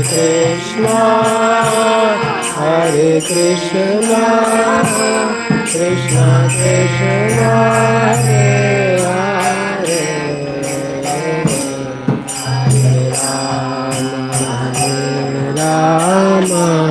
Krishna, Hare Krishna, Krishna Krishna, Hare Hare, Hare Rama,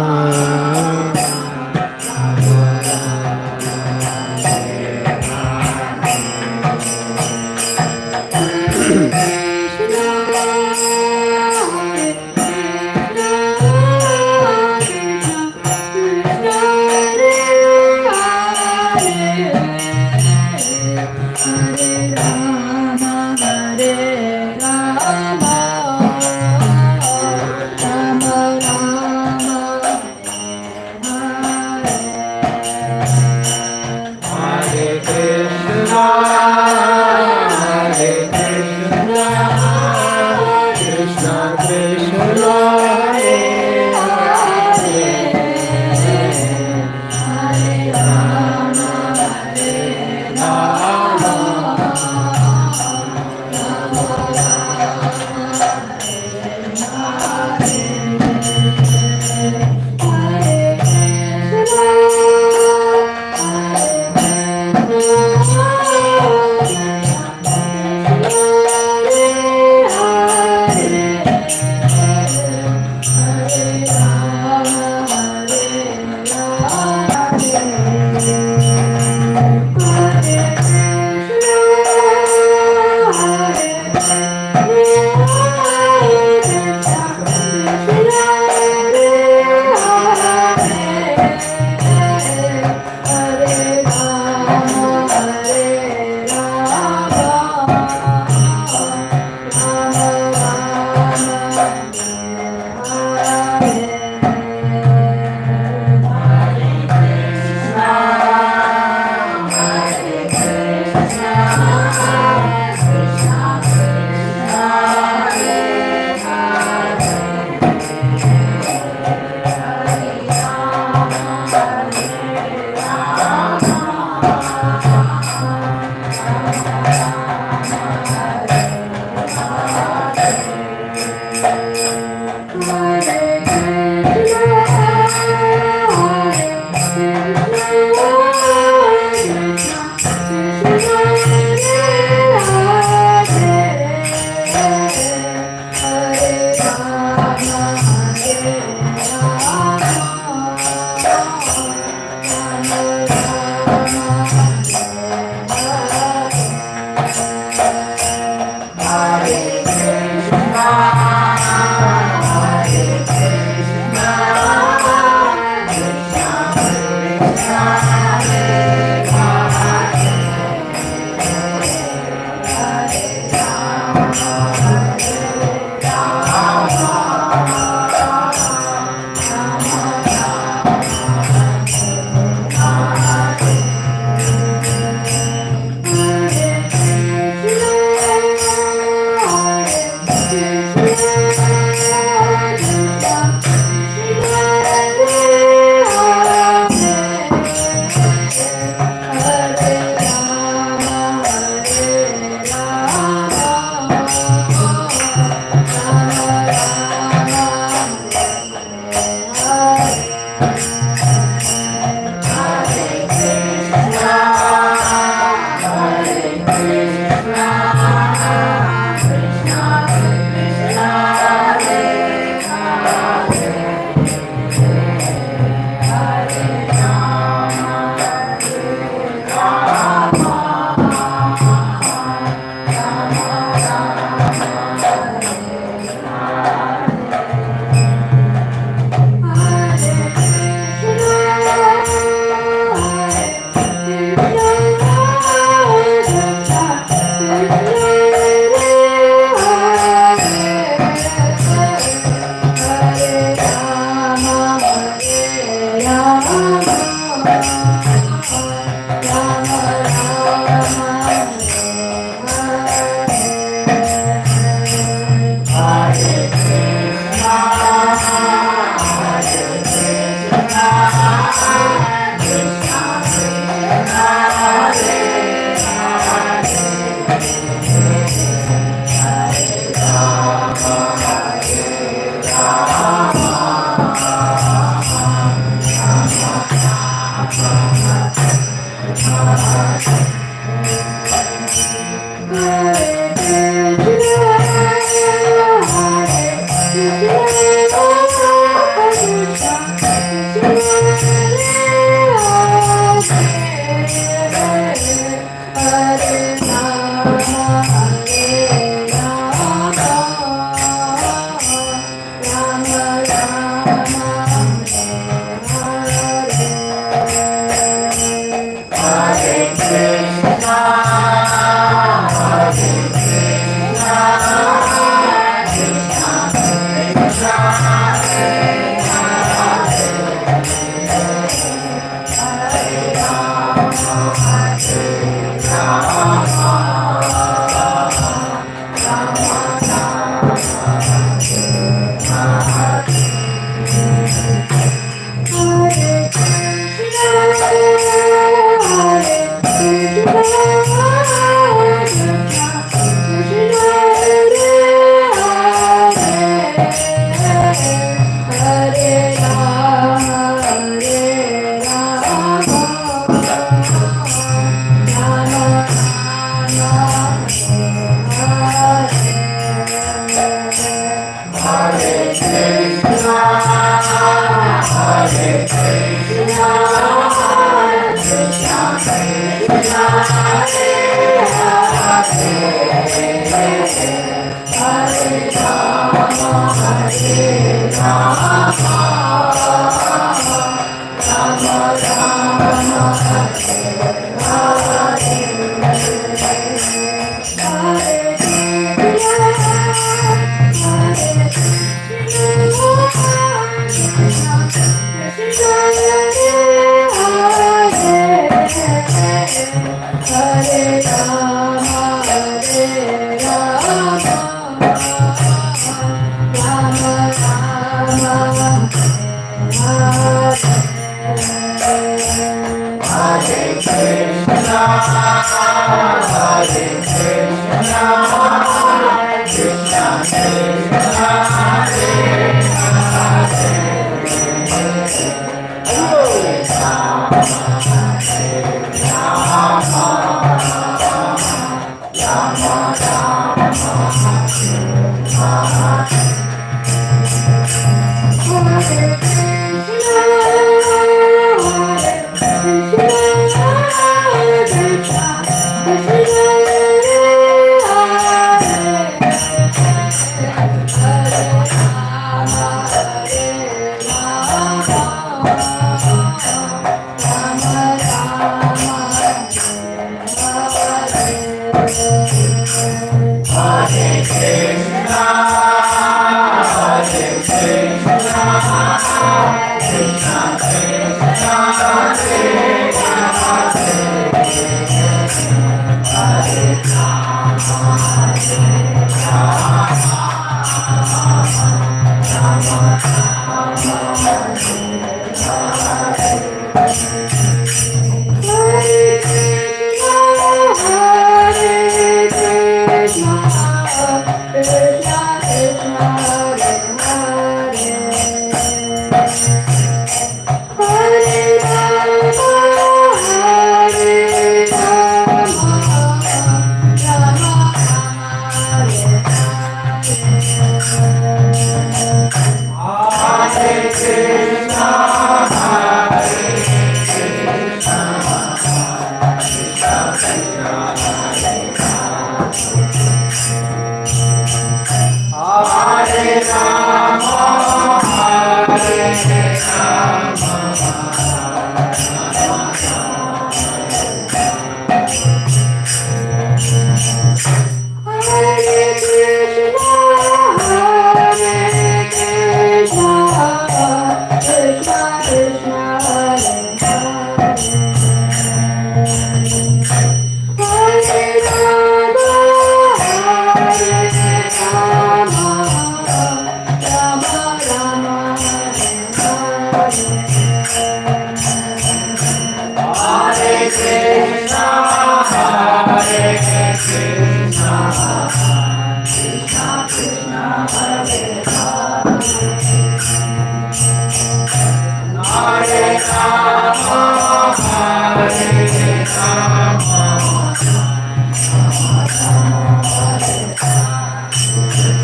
Okay,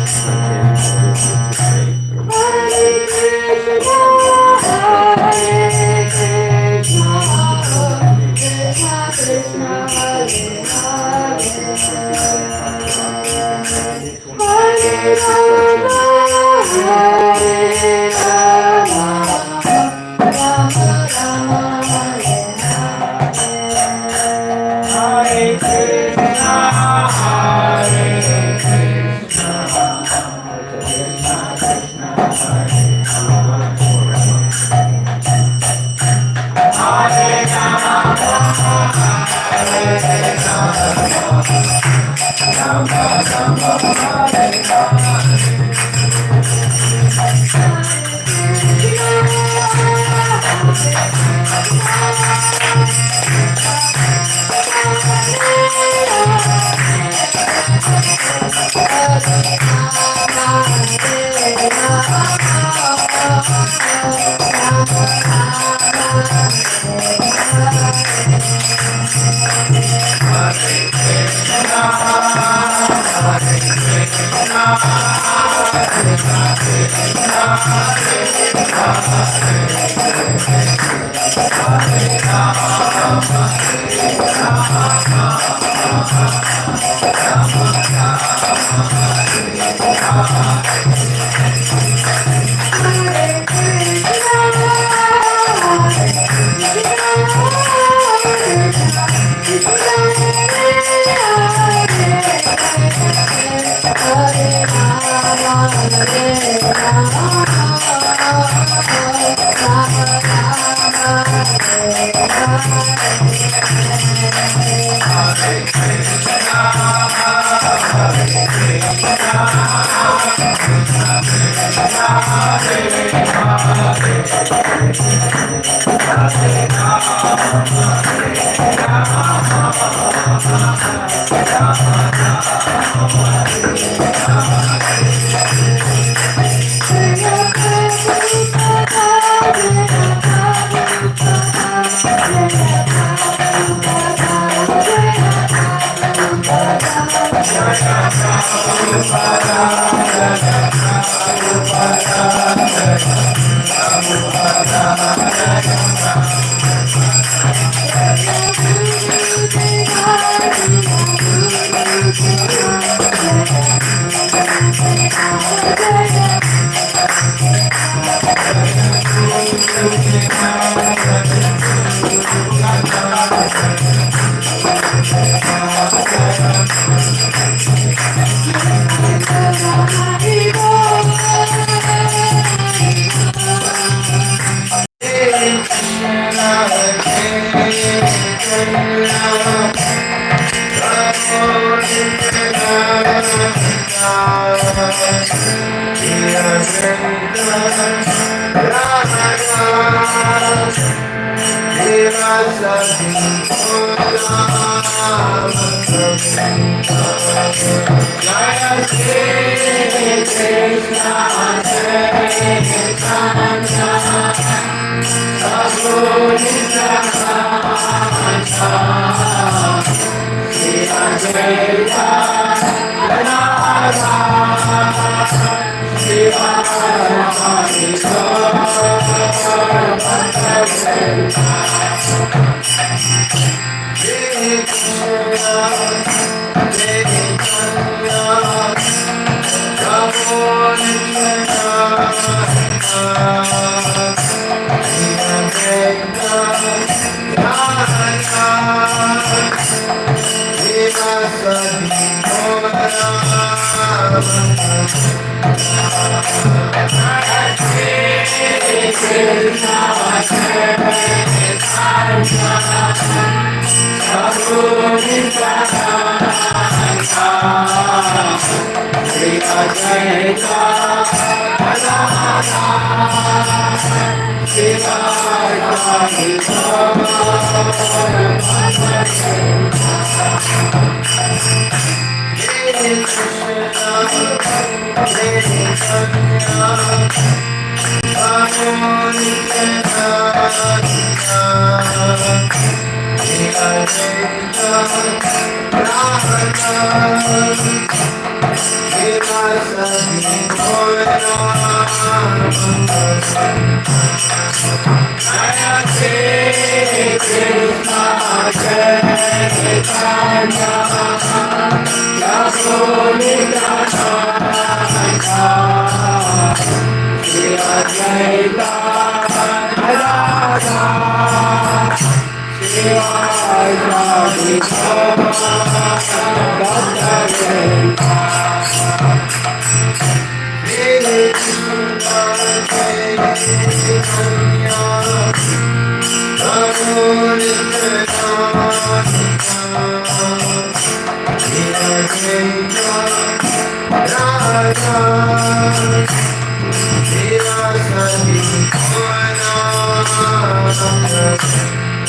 so this is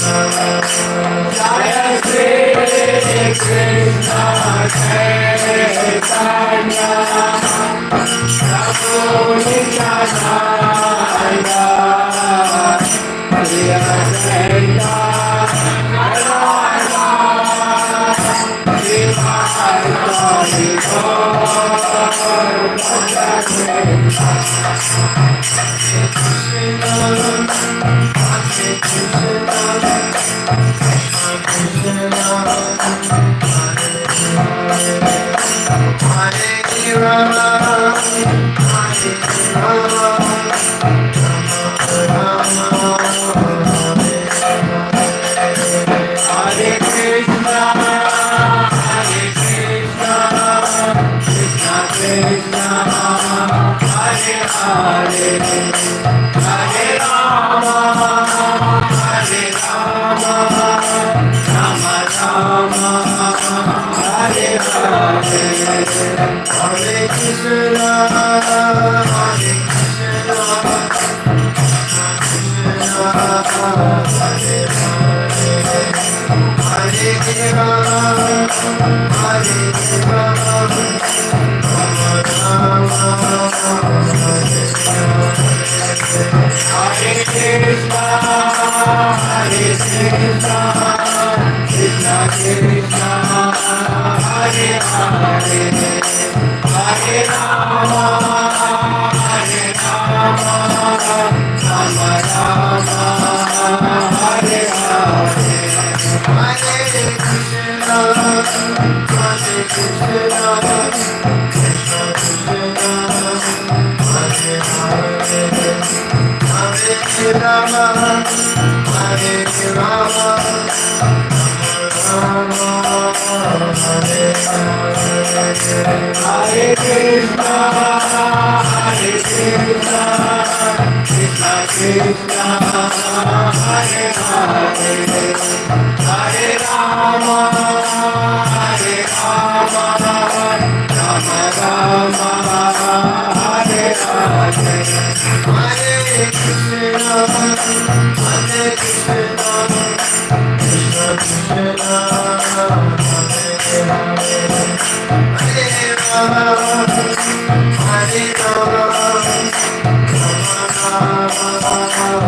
Jaya Shri Krishna Chaitanya Prabhu Nityananda Shri Advaita Gadadhara Srivastava Hare Krishna, Hare Krishna, Krishna Krishna, Hare Hare, Hare Rama, Hare Rama, Rama Rama, Hare Hare, Hare Krishna, Hare Krishna, Hare Krishna, Krishna Krishna, Hare Hare, Hare Rama, Hare Rama, Rama Rama, Hare Hare, Hare Krishna, Hare Krishna, Krishna Krishna, Hare Hare, Hare Rama, Hare Rama, Rama Hare Hare, Hare Krishna, Hare Krishna, Krishna Krishna, Hare Hare, Hare Rama, Hare Rama, Rama Rama, Hare Hare, Hare Krishna, Hare Krishna, Krishna Krishna, Hare Hare, Hare Rama, Hare Rama, Rama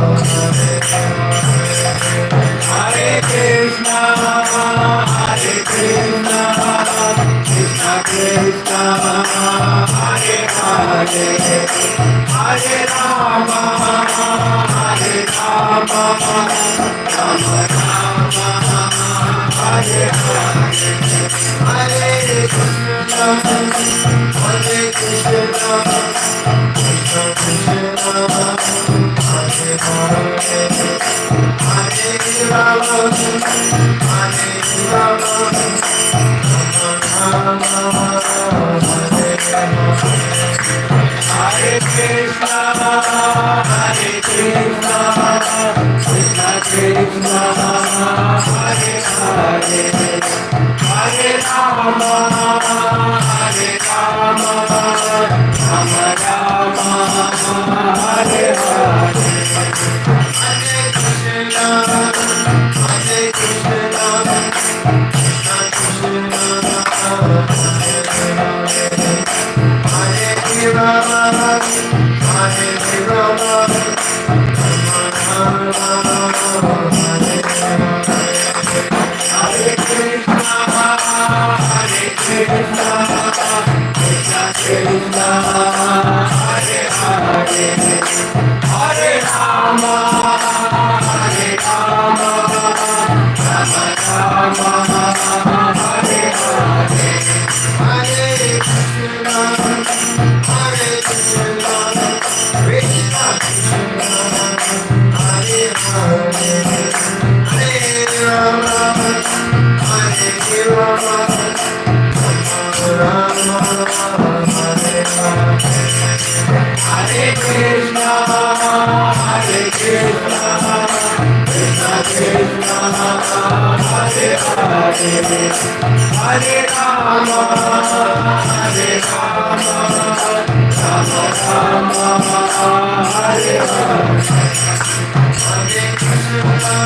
Rama, Hare Hare Krishna, Hare Krishna, Krishna Krishna, Hare Hare, Hare Rama, Hare Rama, Rama Rama, Hare Hare, Hare Krishna, Hare Krishna, Krishna Krishna, Hare Hare, Hare Rama, Hare Rama, Rama Rama, Hare Hare, Hare Krishna, Hare Krishna, Krishna Krishna, Hare Hare, Hare Rama, Hare Rama, Rama Rama, Hare Hare, Hare Krishna, Hare Krishna, Krishna Krishna, Hare Hare, Hare Rama, Hare Rama, Rama Rama, Hare Hare, Hare Krishna, Hare Krishna, Krishna Krishna, Hare Hare, Hare Rama, Hare Rama, Rama Rama, Hare Hare, Hare Krishna, Hare Krishna, Krishna Krishna, Hare Hare, Hare Rama, Hare Rama, Rama Rama, Hare Hare, Hare Krishna, Hare Krishna, Krishna Krishna, Hare Hare, Hare Rama, Hare Rama, Rama Rama, Hare Hare, Hare Krishna,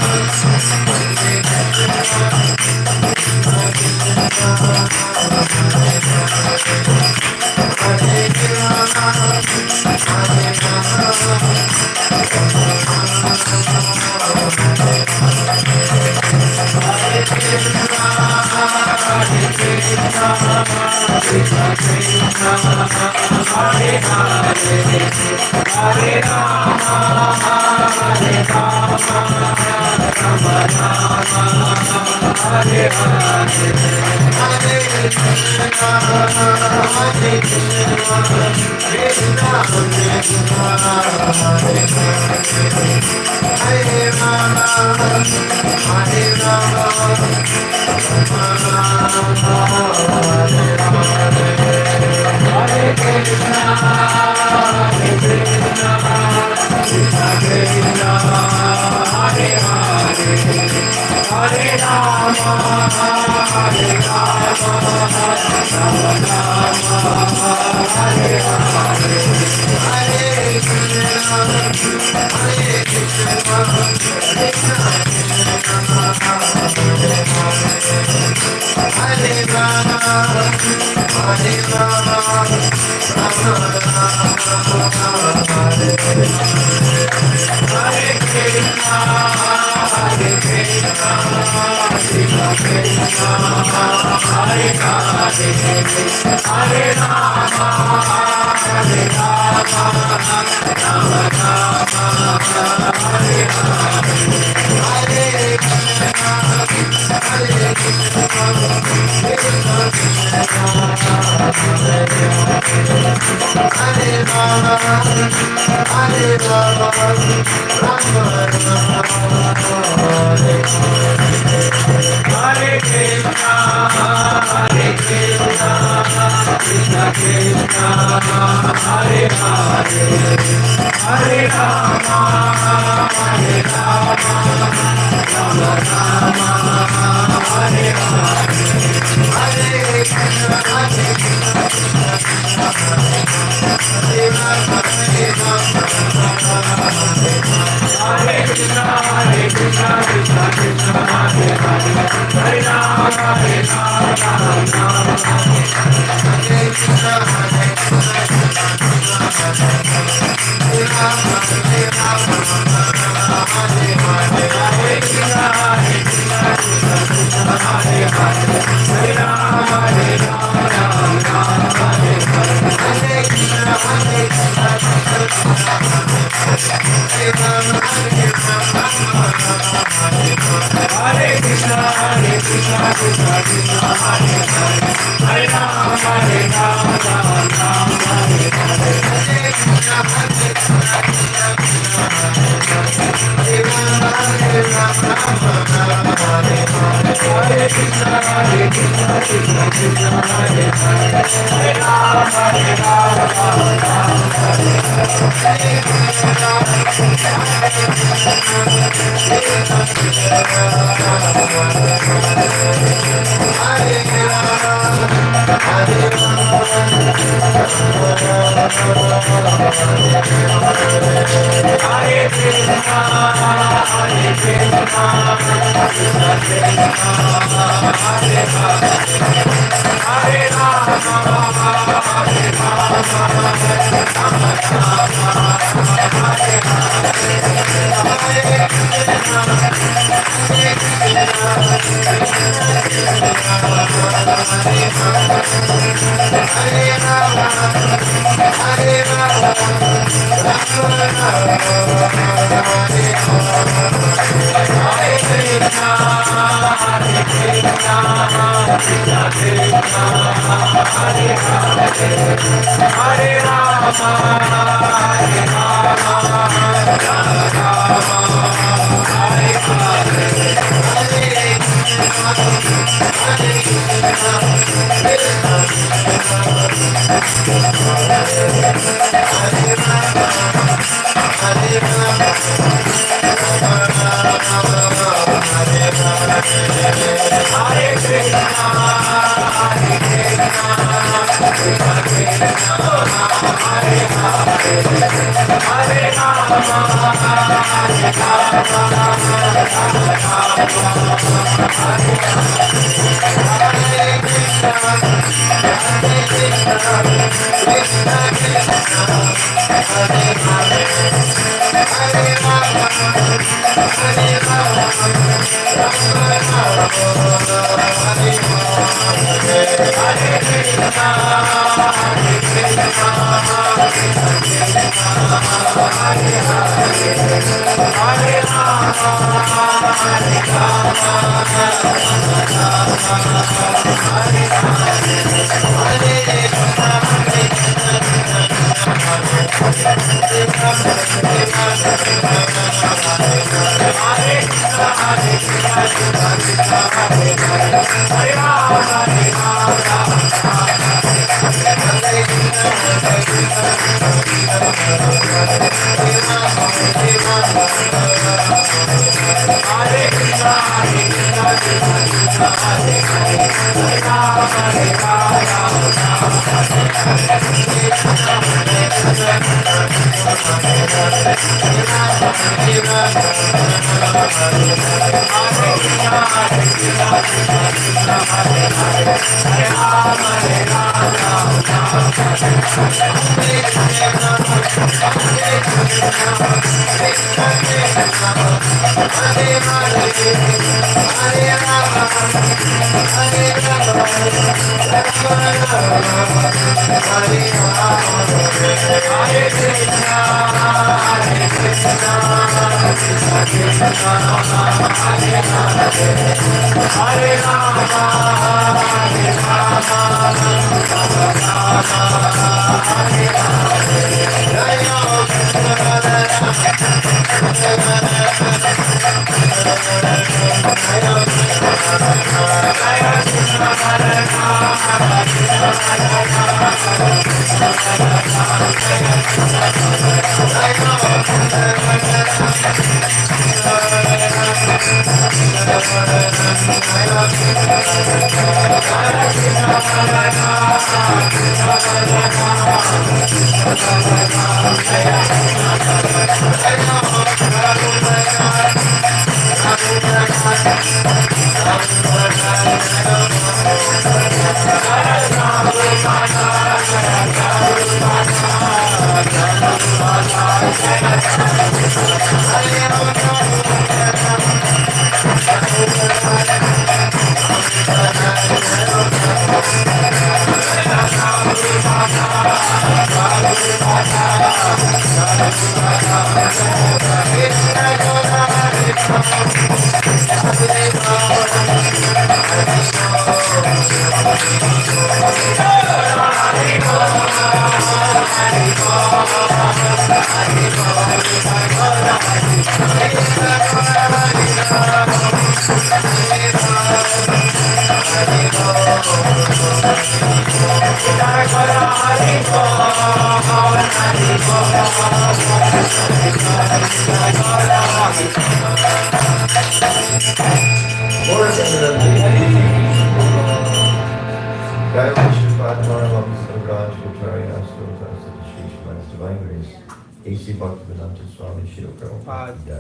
A.C. Bhaktivedanta Swami Srila Prabhupada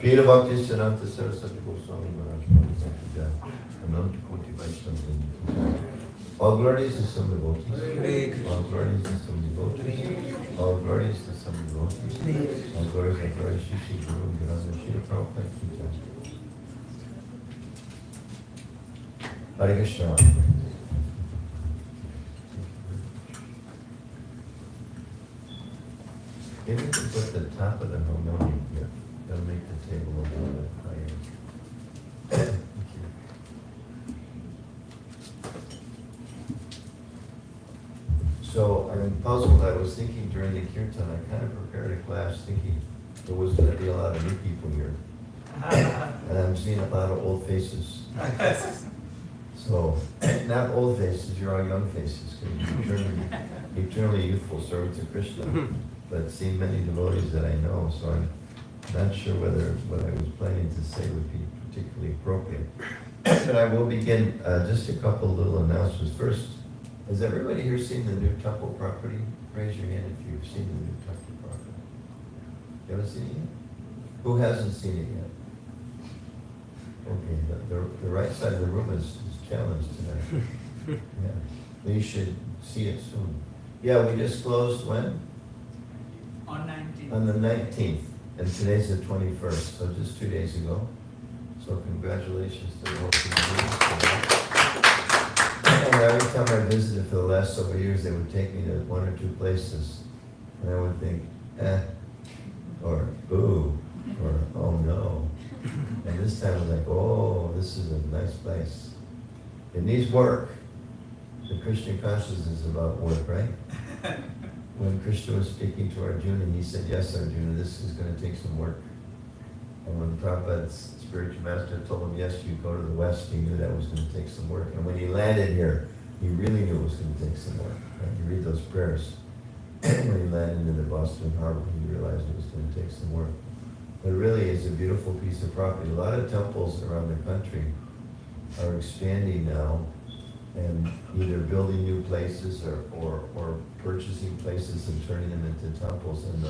Srila Bhaktivedanta Saraswati Goswami Maharaj Prabhupada Ananta Koti Vaishnava. All glories to some devotees. All glories to some devotees. All glories to some devotees. All glories and glories to Sri Guru Granada Srila Prabhupada. Hare Krishna. If you could put the top of the harmonium here, that'll make the table a little bit higher. Thank you. So I'm puzzled. I was thinking during the kirtan, I kind of prepared a class thinking there was going to be a lot of new people here. And I'm seeing a lot of old faces. So, not old faces, you're all young faces, because you're eternally youthful servants of Krishna. But seeing many devotees that I know, so I'm not sure whether what I was planning to say would be particularly appropriate. But I will begin just a couple little announcements. First, has everybody here seen the new temple property? Raise your hand if you've seen the new temple property. You haven't seen it yet? Who hasn't seen it yet? Okay, the right side of the room is challenged tonight. Yeah, you should see it soon. Yeah, we just closed when? On the 19th, and today's the 21st, so just 2 days ago. So congratulations to the whole community. And every time I visited for the last several years, they would take me to one or two places. And I would think, or ooh, or oh no. And this time I was like, oh, this is a nice place. It needs work. The Christian consciousness is about work, right? When Krishna was speaking to Arjuna, he said, yes, Arjuna, this is going to take some work. And when Prabhupada's spiritual master told him, yes, you go to the West, he knew that was going to take some work. And when he landed here, he really knew it was going to take some work. Right? You read those prayers. When he landed in the Boston Harbor, he realized it was going to take some work. But really, it's a beautiful piece of property. A lot of temples around the country are expanding now and either building new places or purchasing places and turning them into temples. And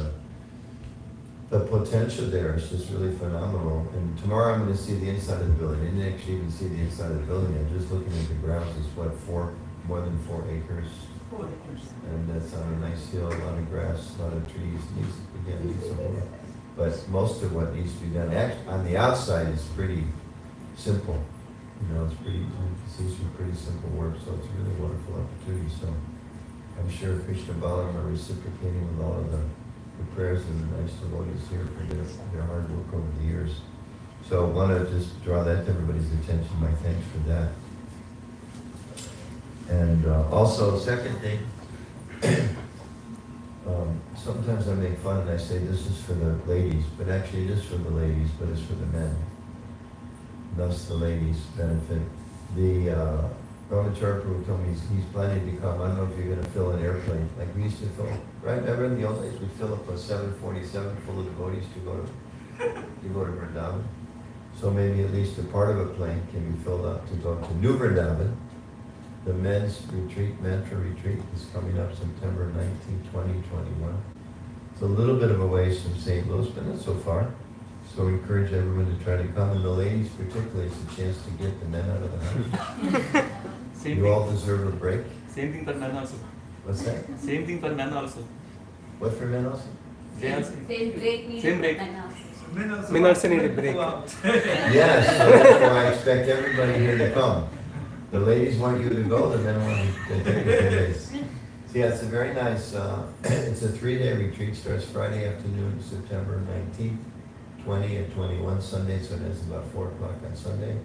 the potential there is just really phenomenal. And tomorrow I'm going to see the inside of the building. I didn't actually even see the inside of the building. I'm just looking at the grounds. It's what, more than 4 acres. 4 acres. And that's on a nice hill, a lot of grass, a lot of trees. Needs some work. But most of what needs to be done, on the outside, is pretty simple. You know, it's seems to be pretty simple work, so it's a really wonderful opportunity. So I'm sure Krishna Balaram are reciprocating with all of the prayers of the nice devotees here for their hard work over the years. So I want to just draw that to everybody's attention. My thanks for that. And also, second thing, sometimes I make fun and I say this is for the ladies, but actually it is for the ladies, but it's for the men. Thus the ladies benefit. The Brahmachari Prabhu told me he's planning to come. I don't know if you're going to fill an airplane like we used to fill. Right? Remember in the old days we'd fill up a 747 full of devotees to go to Vrindavan. So maybe at least a part of a plane can be filled up to go to New Vrindavan. The men's retreat, mantra retreat, is coming up September 19, 20, 21. It's a little bit of a ways from St. Louis, but not so far. So we encourage everyone to try to come, and the ladies particularly, it's a chance to get the men out of the house. You all deserve a break. Same thing for men also. What's that? Same thing for men also. What for men also? Same break needed Same break. for men also. Men also need a break. Yes, so therefore I expect everybody here to come. The ladies want you to go, the men want you to take a few days. So yeah, it's a very nice, it's a 3-day retreat, starts Friday afternoon, September 19th, 20 and 21 Sunday, so it ends about 4 o'clock on Sunday.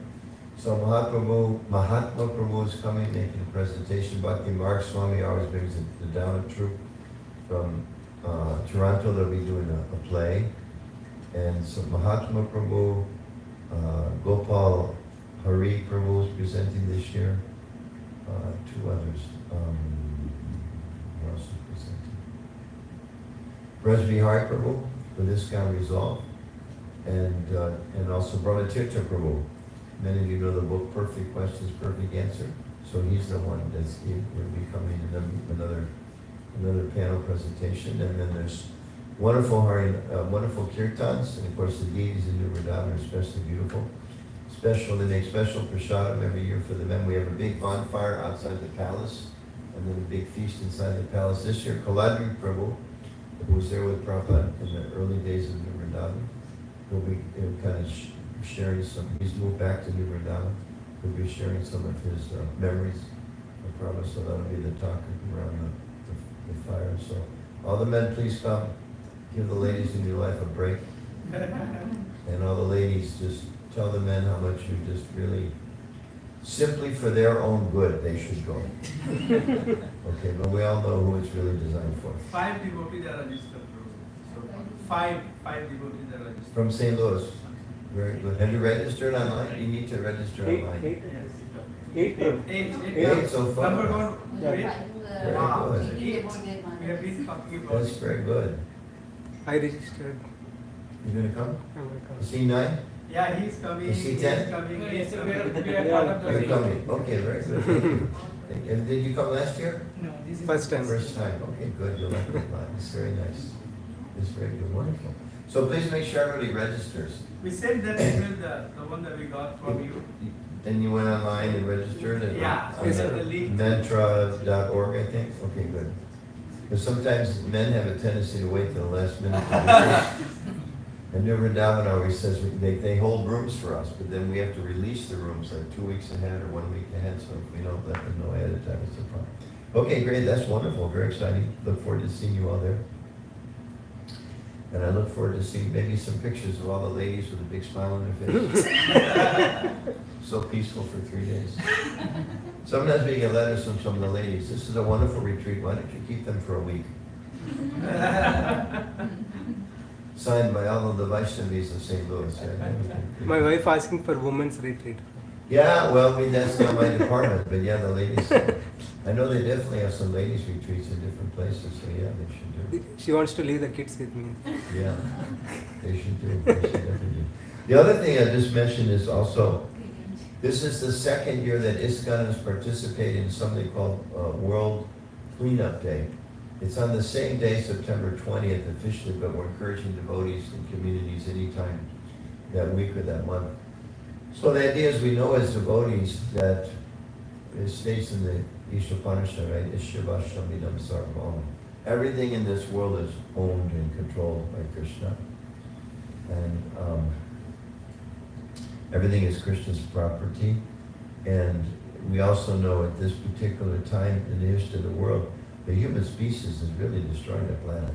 So Mahatma Prabhu is coming, making a presentation. Bhakti Marg Swami always brings the Dhamma troupe from Toronto. They'll be doing a play. And so Mahatma Prabhu, Gopal Hari Prabhu is presenting this year. 2 others. Who else is presenting? Brajbihari Prabhu, for this kind of resolve. And also Brahmatirtha Prabhu. Many of you know the book Perfect Questions, Perfect Answer. So he's the one that's going to be coming in another panel presentation. And then there's wonderful kirtans, and of course the deities in New Vrindavan are especially beautiful. They make special prasadam every year for the men. We have a big bonfire outside the palace, and then a big feast inside the palace. This year, Kaladri Prabhu, who was there with Prabhupada in the early days of New Vrindavan, will be kind of sharing some. He's moved back to New Vrindavan. He'll be sharing some of his memories of Prabhupada. So that'll be the talk around the fire. So all the men, please come. Give the ladies in your life a break. And all the ladies, just tell the men how much you just really, simply for their own good, they should go. Okay, but we all know who it's really designed for. 5 devotees are registered. So 5 devotees are registered. From St. Louis. Very good. Have you registered online? You need to register online. 8 so far. Number 1. Yeah. Very Wow. good. We have been talking about That's very good. I registered. You gonna come? I'm gonna come. Is he 9? Yeah, he's coming. Is he He's 10? coming. No, He's yes, coming. we are part of the You're team. coming. Okay, very good. Thank you. And did you come last year? No, this is First time. First time. Okay, good. You'll like it a lot. It's very nice. It's very good. Wonderful. So please make sure everybody registers. We sent that email, the one that we got from you. Then you went online and registered and Yeah, on Yes, the sir. link. mantra.org, I think. Okay, good. Because sometimes men have a tendency to wait till the last minute to do this. And New Vrindavan always says they hold rooms for us, but then we have to release the rooms like 2 weeks ahead or 1 week ahead, so if we don't let them know ahead of time, it's a problem. Okay, great, that's wonderful, very exciting. Look forward to seeing you all there. And I look forward to seeing maybe some pictures of all the ladies with a big smile on their face. So peaceful for 3 days. Sometimes we get letters from some of the ladies. This is a wonderful retreat. Why don't you keep them for a week? Signed by all of the Vaishnavis of St. Louis. Right? My wife asking for women's retreat. Yeah, well, that's not my department, but yeah, the ladies. I know they definitely have some ladies retreats in different places, so yeah, they should do. She wants to leave the kids with me. Yeah, they should do. They should definitely do. The other thing I just mentioned is also, this is the second year that ISKCON has participated in something called World Cleanup Day. It's on the same day, September 20th officially, but we're encouraging devotees and communities anytime that week or that month. So the idea is we know as devotees that it states in the Ishopanishad, right? Ishavashamidam sarvam. Everything in this world is owned and controlled by Krishna. And everything is Krishna's property. And we also know at this particular time in the history of the world, the human species is really destroying the planet.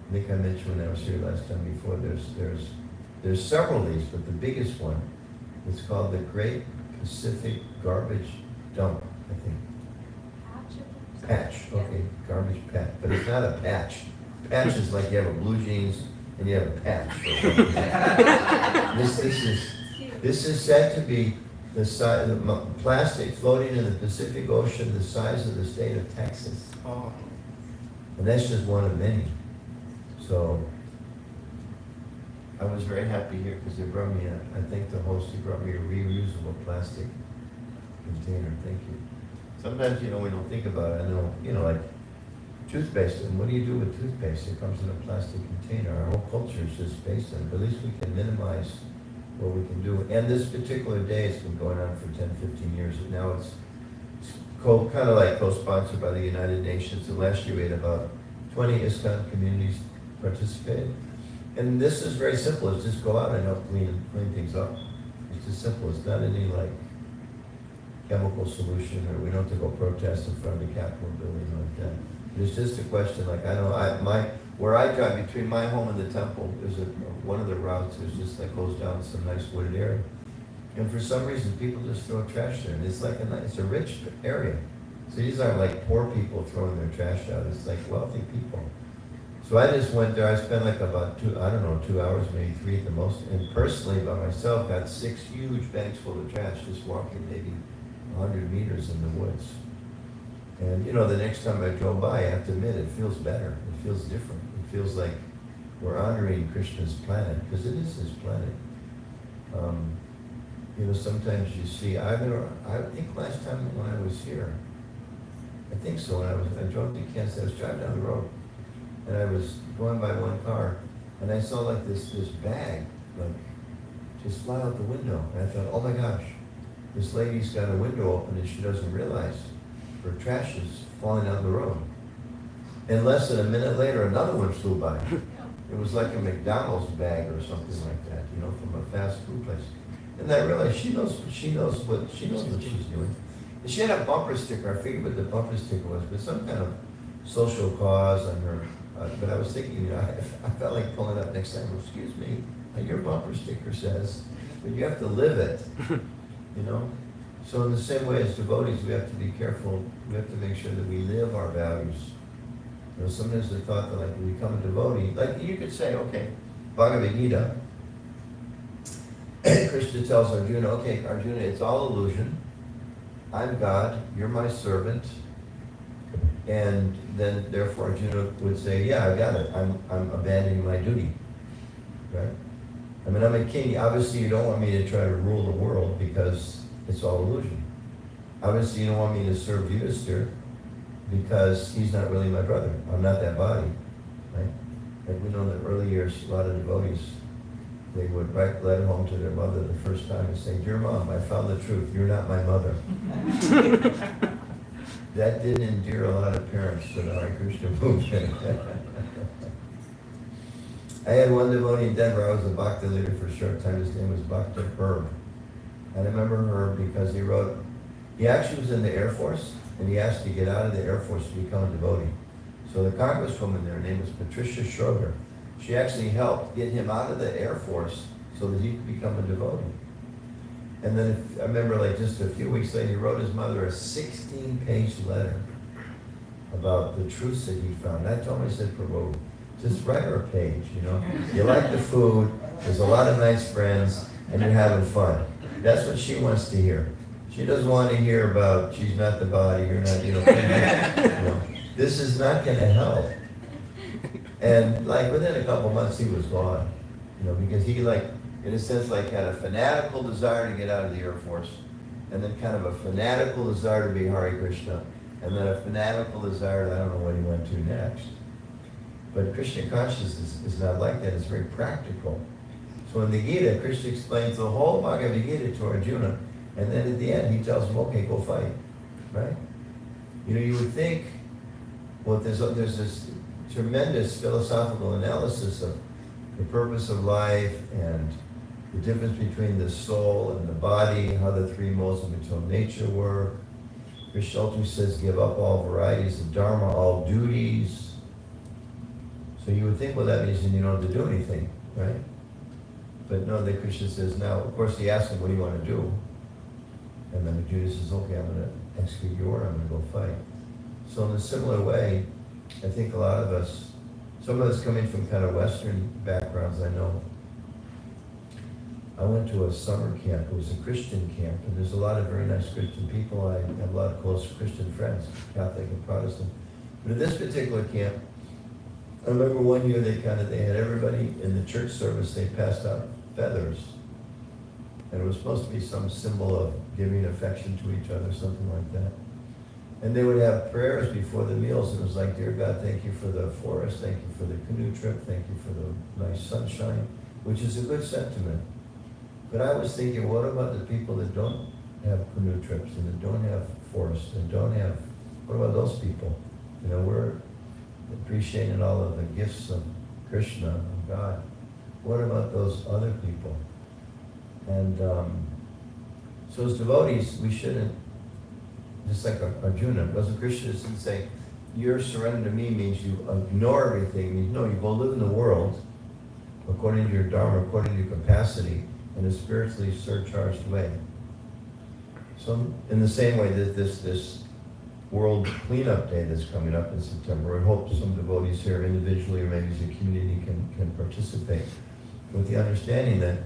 I think I mentioned when I was here last time before, there's several of these, but the biggest one is called the Great Pacific Garbage Dump, I think. Patch, okay, garbage patch, but it's not a patch. Patch is like you have a blue jeans and you have a patch. This is said to be the size of the plastic floating in the Pacific Ocean, the size of the state of Texas. Oh. And that's just one of many. So I was very happy here because they brought me I thank the host, he brought me a reusable plastic container. Thank you. Sometimes, we don't think about it. I know, like toothpaste, and what do you do with toothpaste? It comes in a plastic container. Our whole culture is just based on it, but at least we can minimize what we can do. And this particular day has been going on for 10, 15 years, and now it's kind of like co-sponsored by the United Nations. And last year we had about 20 ISKCON communities participated. And this is very simple. It's just go out and help clean things up. It's just simple. It's not any like chemical solution, or we don't have to go protest in front of the Capitol building like that. It's just a question, like where I drive between my home and the temple, there's one of the routes is just like goes down some nice wooded area. And for some reason, people just throw trash there. And it's like it's a rich area. So these aren't like poor people throwing their trash out. It's like wealthy people. So I just went there. I spent like about 2 hours, maybe 3 at the most. And personally, by myself, got 6 huge bags full of trash, just walking maybe 100 meters in the woods. And the next time I drove by, I have to admit, it feels better. It feels different. It feels like we're honoring Krishna's planet, because it is his planet. Sometimes you see, I think last time when I was here, I think so, when I drove to Kansas, I was driving down the road, and I was going by one car, and I saw like this bag, like, just fly out the window. And I thought, oh my gosh, this lady's got a window open and she doesn't realize her trash is falling down the road. And less than a minute later, another one flew by. It was like a McDonald's bag or something like that, from a fast food place. And I realized she knows what she's doing. And she had a bumper sticker. I forget what the bumper sticker was, but some kind of social cause on her. But I was thinking, I felt like pulling up next time. Excuse me, your bumper sticker says, but you have to live it. So in the same way as devotees, we have to be careful. We have to make sure that we live our values. Sometimes the thought that like when you become a devotee, like you could say, okay, Bhagavad Gita, Krishna tells Arjuna, okay, Arjuna, it's all illusion. I'm God, you're my servant. And then therefore Arjuna would say, yeah, I got it. I'm abandoning my duty. Right? I'm a king. Obviously you don't want me to try to rule the world because it's all illusion. Obviously you don't want me to serve Yudhisthira because he's not really my brother. I'm not that body. Right? Like we know in the early years, a lot of devotees, they would write a letter home to their mother the first time and say, dear mom, I found the truth. You're not my mother. That didn't endear a lot of parents to the Hare Krishna movement. I had one devotee in Denver, I was a bhakti leader for a short time, his name was Bhakti Herb. And I remember Herb because he actually was in the Air Force, and he asked to get out of the Air Force to become a devotee. So the congresswoman there, her name was Patricia Schroeder, she actually helped get him out of the Air Force so that he could become a devotee. And then I remember like just a few weeks later, he wrote his mother a 16-page letter about the truths that he found. And I told him, I said, Prabhu, just write her a page, you know? You like the food, there's a lot of nice friends, and you're having fun. That's what she wants to hear. She doesn't want to hear about she's not the body, you're not, you know. This is not going to help. And like within a couple months, he was gone, you know, because he like, in a sense, like had a fanatical desire to get out of the Air Force, and then kind of a fanatical desire to be Hare Krishna, and then a fanatical desire, I don't know what he went to next. But Krishna consciousness is not like that, it's very practical. So in the Gita, Krishna explains the whole Bhagavad Gita to Arjuna, and then at the end he tells him, okay, go fight, right? You know, you would think, well, there's this tremendous philosophical analysis of the purpose of life and the difference between the soul and the body, how the three modes of material nature work. Krishna ultimately says, give up all varieties of dharma, all duties. So you would think, well, that means you don't have to do anything, right? But no, then Krishna says, now, of course, he asks him, what do you want to do? And then Arjuna says, okay, I'm going to execute your order, I'm going to go fight. So in a similar way, I think a lot of us, some of us coming from kind of Western backgrounds, I know. I went to a summer camp, it was a Christian camp, and there's a lot of very nice Christian people. I have a lot of close Christian friends, Catholic and Protestant. But at this particular camp, I remember one year they had everybody in the church service, they passed out feathers. And it was supposed to be some symbol of giving affection to each other, something like that. And they would have prayers before the meals, and it was like, dear God, thank you for the forest, thank you for the canoe trip, thank you for the nice sunshine, which is a good sentiment. But I was thinking, what about the people that don't have canoe trips, and that don't have forests, and what about those people? You know, we're appreciating all of the gifts of Krishna, of God. What about those other people? And so as devotees, we shouldn't, just like Arjuna, wasn't Krishna didn't say, your surrender to me means you ignore everything. It means, no, you go live in the world according to your dharma, according to your capacity, in a spiritually surcharged way. So in the same way that this World Cleanup Day that's coming up in September, I hope some devotees here individually or maybe as a community can participate with the understanding that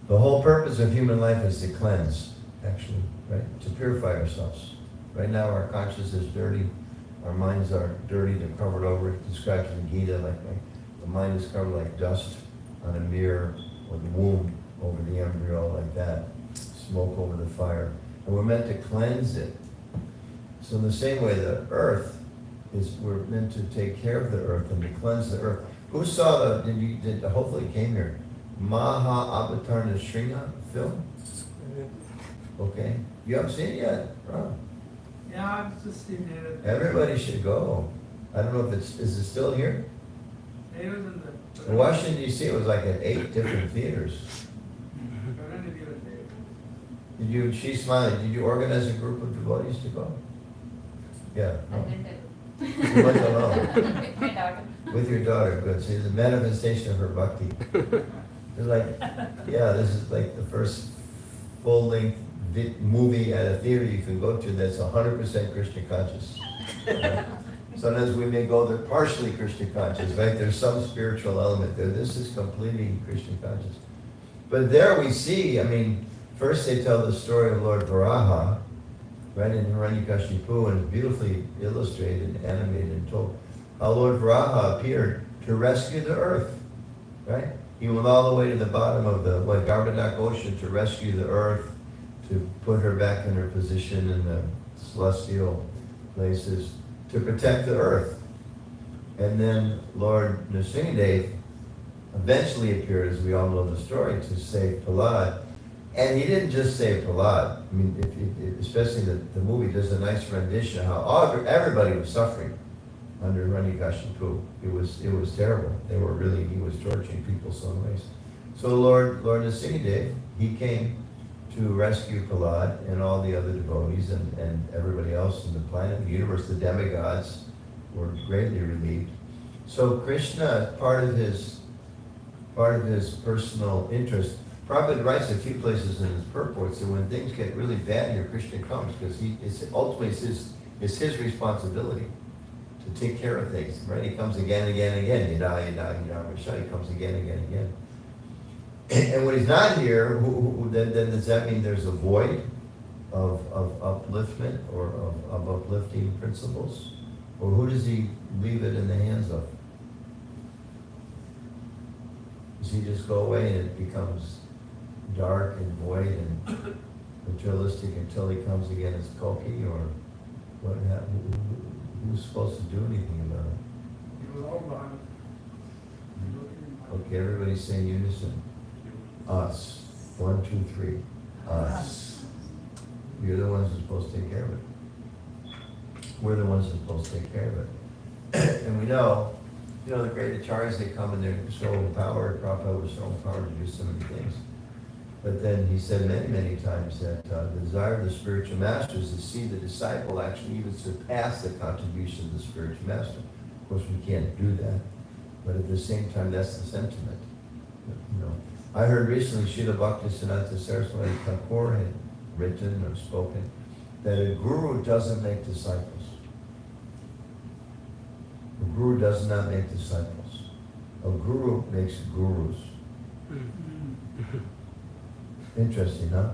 the whole purpose of human life is to cleanse, actually, right? To purify ourselves. Right now our conscience is dirty, our minds are dirty, they're covered over, it describes in the Gita like the mind is covered like dust on a mirror, or the womb over the embryo like that, smoke over the fire. And we're meant to cleanse it. So in the same way, the earth we're meant to take care of the earth and to cleanse the earth. Who saw hopefully came here, Maha Avatarna Shringa film? Okay. You haven't seen it yet? Right. Yeah, I've just seen it. Everybody should go. I don't know if is it still here? It was in In Washington, D.C., it was like at 8 different theaters. She's smiling. Did you organize a group of devotees to go? Yeah. No. You went alone. With my daughter. With your daughter, good. So it's a manifestation of her bhakti. It's like, yeah, this is like the first full-length movie at a theater you can go to that's 100% Krishna conscious. Sometimes we may go there partially Krishna conscious, right? There's some spiritual element there. This is completely Krishna conscious. But there we see, I mean, first they tell the story of Lord Varaha, right, in Hiranyakashipu, and it's beautifully illustrated and animated and told how Lord Varaha appeared to rescue the earth, right? He went all the way to the bottom of the Garbadak Ocean to rescue the earth, to put her back in her position in the celestial places, to protect the earth. And then Lord Nrsimhadev eventually appeared, as we all know the story, to save Prahlad. And he didn't just save Prahlad. I mean, especially the movie does a nice rendition of how everybody was suffering. under Hiranyakashipu. It was terrible. He was torturing people some ways. So Lord Nrsimhadev, he came to rescue Prahlad and all the other devotees and everybody else in the planet, the universe, the demigods were greatly relieved. So Krishna, part of his personal interest, Prabhupada writes a few places in his purports that when things get really bad here, Krishna comes because it's his responsibility to take care of things, right? He comes again and again and again. He comes again and again and again. And when he's not here, then does that mean there's a void of upliftment or of uplifting principles? Or who does he leave it in the hands of? Does he just go away and it becomes dark and void and materialistic until he comes again as Kalki? Or who's supposed to do anything about it? It was all gone. Okay, everybody say in unison. Us. 1, 2, 3. Us. You're the ones who are supposed to take care of it. We're the ones who are supposed to take care of it. And we know, the great acharyas, they come and they're so empowered. Prabhupada was so empowered to do so many things. But then he said many, many times that the desire of the spiritual master is to see the disciple actually even surpass the contribution of the spiritual master. Of course, we can't do that. But at the same time, that's the sentiment. I heard recently Srila Bhaktisiddhanta Saraswati Thakur had written or spoken that a guru doesn't make disciples. A guru does not make disciples. A guru makes gurus. Interesting, huh?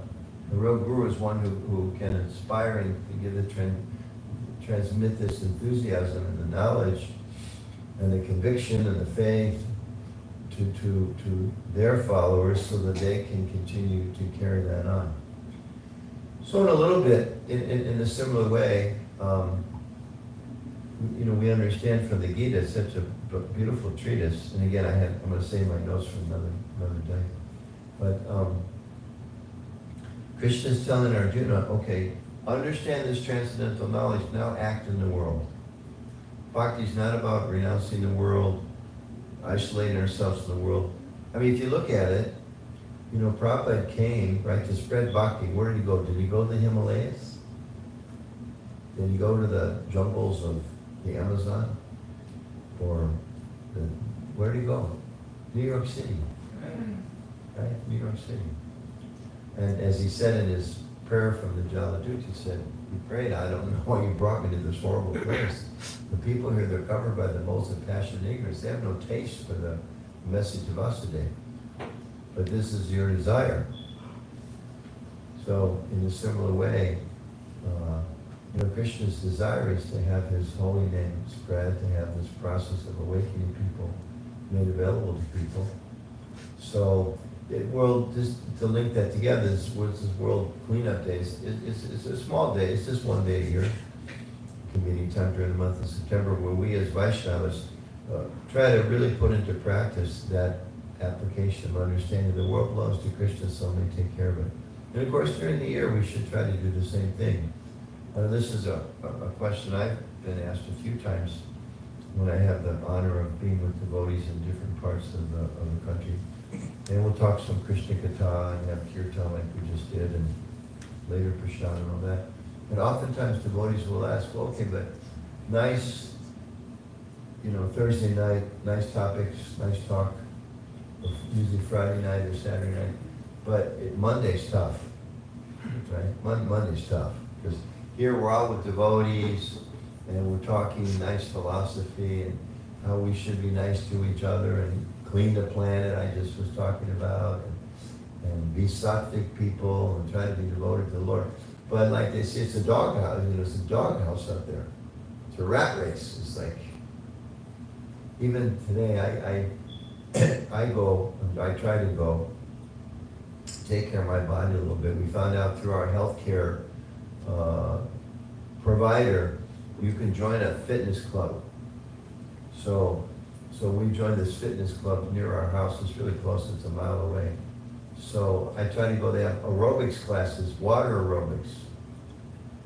A real guru is one who can inspire and transmit this enthusiasm and the knowledge and the conviction and the faith to their followers so that they can continue to carry that on. So in a little bit, in a similar way, we understand from the Gita, it's such a beautiful treatise, and again, I'm going to save my notes for another day. But Krishna is telling Arjuna, okay, understand this transcendental knowledge, now act in the world. Bhakti is not about renouncing the world, isolating ourselves from the world. I mean, if you look at it, Prabhupada came, right, to spread bhakti. Where did he go? Did he go to the Himalayas? Did he go to the jungles of the Amazon? Or where did he go? New York City. Right? New York City. And as he said in his prayer from the Jaladut, he said, he prayed, I don't know why you brought me to this horrible place. The people here, they're covered by the moles of passion and ignorance. They have no taste for the message of us today. But this is your desire. So, in a similar way, Krishna's desire is to have his holy name spread, to have this process of awakening people made available to people. So, just to link that together, this World Cleanup Day. It's a small day. It's just one day a year. Meeting time during the month of September, where we as Vaishnavas try to really put into practice that application of understanding the world belongs to Krishna, so we take care of it. And of course, during the year, we should try to do the same thing. This is a question I've been asked a few times when I have the honor of being with devotees in different parts of the country. And we'll talk some Krishna Katha and have kirtan like we just did, and later Prashad and all that. And oftentimes devotees will ask, well, okay, but nice, Thursday night, nice topics, nice talk, usually Friday night or Saturday night, but Monday's tough, right? Monday's tough, because here we're all with devotees, and we're talking nice philosophy, and how we should be nice to each other, and clean the planet I just was talking about, and be sattvic people, and try to be devoted to the Lord. But like they say, it's a doghouse. It's a doghouse up there. It's a rat race. It's like, even today, I try to go take care of my body a little bit. We found out through our healthcare provider, you can join a fitness club. So we joined this fitness club near our house. It's really close. It's a mile away. So I try to go. They have aerobics classes, water aerobics.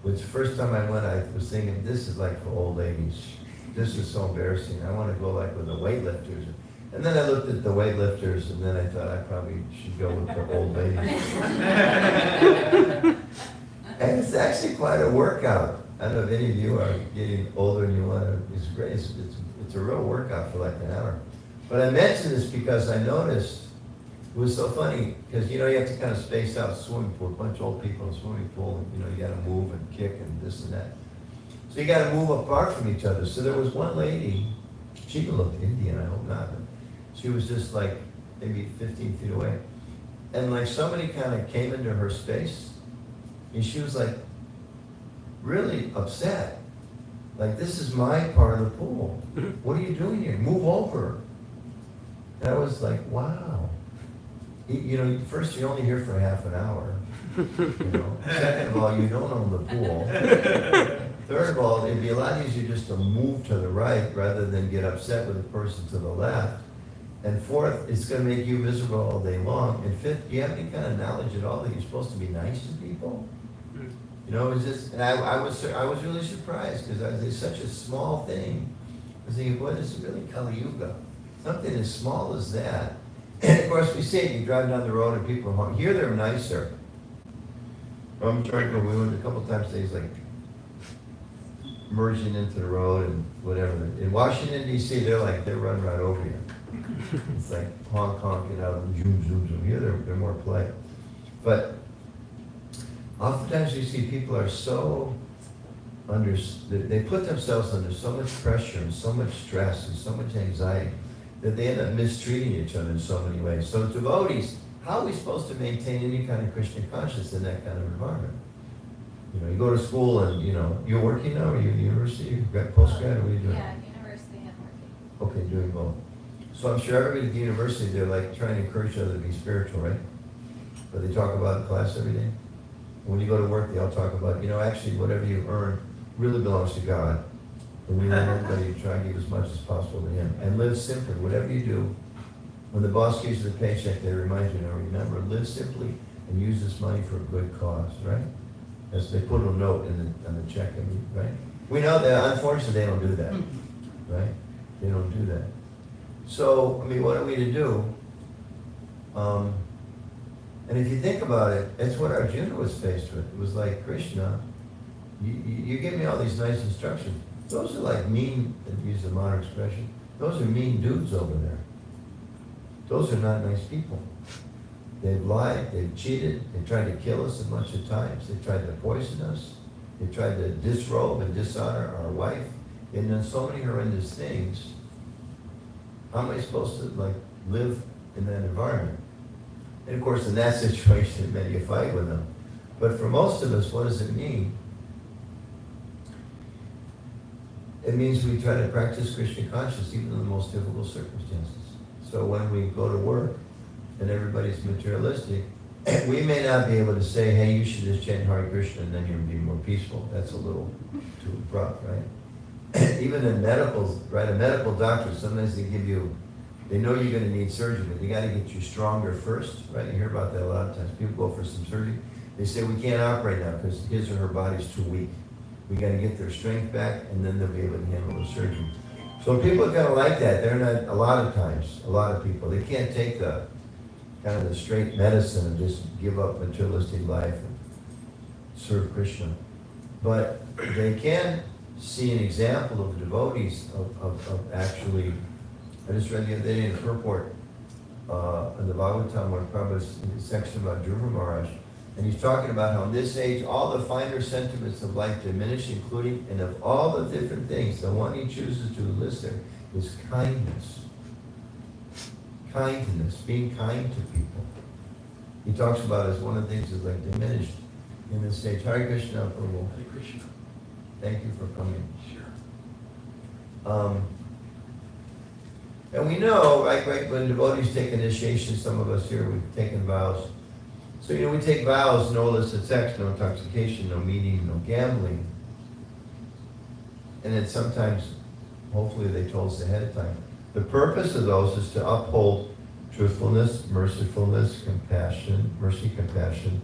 Which first time I went, I was thinking, this is like for old ladies. this is so embarrassing. I want to go like with the weightlifters. And then I looked at the weightlifters, and then I thought I probably should go with the old ladies. And it's actually quite a workout. I don't know if any of you are getting older and you want to, it's great. It's a real workout for like an hour. But I mentioned this because I noticed, it was so funny, because you have to kind of space out swimming pool, a bunch of old people in a swimming pool, and you got to move and kick and this and that. So you got to move apart from each other. So there was one lady, she even looked Indian, I hope not, but she was just like maybe 15 feet away. And like somebody kind of came into her space, and she was like really upset. Like, this is my part of the pool. What are you doing here? Move over. And I was like, wow. First you're only here for half an hour. Second of all, you don't own the pool. Third of all, it'd be a lot easier just to move to the right rather than get upset with the person to the left. And fourth, it's going to make you miserable all day long. And fifth, do you have any kind of knowledge at all that you're supposed to be nice to people? It was just, and I was really surprised because it's such a small thing. I was thinking, boy, this is really Kali Yuga. Something as small as that. And of course, we see it. You drive down the road and people are honking. Here they're nicer. I'm trying to. We went a couple times. He's like merging into the road and whatever. In Washington D.C., they run right over you. It's like honk, zoom, zoom, zoom. Here they're more polite. But oftentimes you see people are so they put themselves under so much pressure and so much stress and so much anxiety that they end up mistreating each other in so many ways. So devotees, how are we supposed to maintain any kind of Krishna consciousness in that kind of environment? You go to school and, you're working now, or you're in university, you've got postgrad, what are you doing? Yeah, university and working. Okay, doing both. So I'm sure everybody at the university, they're like trying to encourage each other to be spiritual, right? But they talk about it in class every day. When you go to work, they all talk about, actually whatever you earn really belongs to God. And we want everybody to try and give as much as possible to Him. And live simply, whatever you do. When the boss gives you the paycheck, they remind you, remember, live simply and use this money for a good cause, right? As they put a note on the check, right? We know that, unfortunately, they don't do that, right? They don't do that. So, what are we to do? And if you think about it, that's what Arjuna was faced with. It was like, Krishna, you give me all these nice instructions. Those are like mean, to use a modern expression, those are mean dudes over there. Those are not nice people. They've lied, they've cheated, they tried to kill us a bunch of times, they tried to poison us, they tried to disrobe and dishonor our wife, and done so many horrendous things. How am I supposed to live in that environment? And of course, in that situation, it meant you fight with them. But for most of us, what does it mean? It means we try to practice Krishna consciousness even in the most difficult circumstances. So when we go to work and everybody's materialistic, we may not be able to say, hey, you should just chant Hare Krishna and then you'll be more peaceful. That's a little too abrupt, right? Even in medicals, right? A medical doctor, sometimes they give you, they know you're going to need surgery, but they got to get you stronger first, right? You hear about that a lot of times. People go for some surgery. They say, we can't operate now because his or her body's too weak. We got to get their strength back, and then they'll be able to handle the surgery. So people are kind of like that. They're not, a lot of times, a lot of people, they can't take the kind of the straight medicine and just give up materialistic life and serve Krishna. But they can see an example of devotees of actually, I just read the other day in the purport in the Bhagavatam, where Prabhupada's in the section about Dhruva Maharaj, and he's talking about how in this age, all the finer sentiments of life diminish, including, and of all the different things, the one he chooses to list there is kindness. Kindness, being kind to people. He talks about as one of the things is diminished in this age. Hare Krishna, Prabhu. Hare Krishna. Thank you for coming. Sure. And we know, right, when devotees take initiation, some of us here, we've taken vows. So, we take vows, no illicit sex, no intoxication, no meeting, no gambling. And then sometimes, hopefully they told us ahead of time. The purpose of those is to uphold truthfulness, mercifulness, compassion, mercy, compassion,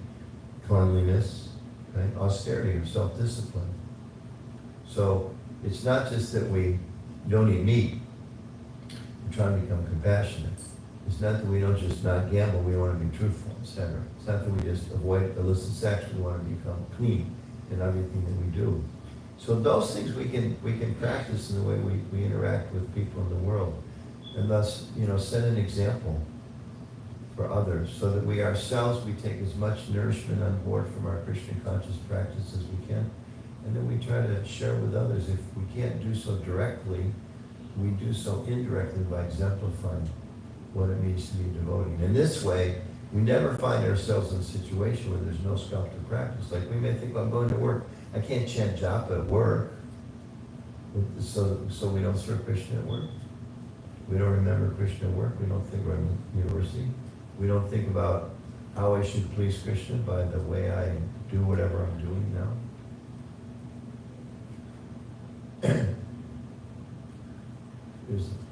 cleanliness, right? Austerity or self-discipline. So it's not just that we you don't eat meat, we're trying to become compassionate. It's not that we don't just not gamble, we want to be truthful, etc. It's not that we just avoid illicit sex, we want to become clean in everything that we do. So those things we can practice in the way we interact with people in the world, and thus, set an example for others, so that we ourselves, we take as much nourishment on board from our Krishna conscious practice as we can, and then we try to share with others. If we can't do so directly, we do so indirectly by exemplifying what it means to be a devotee. And in this way, we never find ourselves in a situation where there's no scope to practice. Like we may think, well, I'm going to work, I can't chant japa at work, so we don't serve Krishna at work. We don't remember Krishna at work. We don't think we're in university. We don't think about how I should please Krishna by the way I do whatever I'm doing now.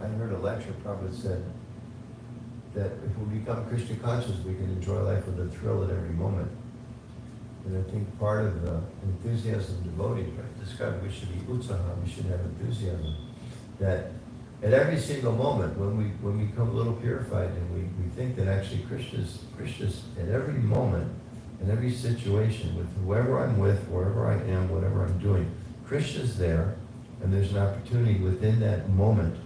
I heard a lecture, Prabhupada said that if we become Krishna conscious, we can enjoy life with a thrill at every moment. And I think part of the enthusiasm of devotees, described, we should be utsaha, we should have enthusiasm. That at every single moment, when we become a little purified and we think that actually Krishna's at every moment, in every situation, with whoever I'm with, wherever I am, whatever I'm doing, Krishna's there, and there's an opportunity within that moment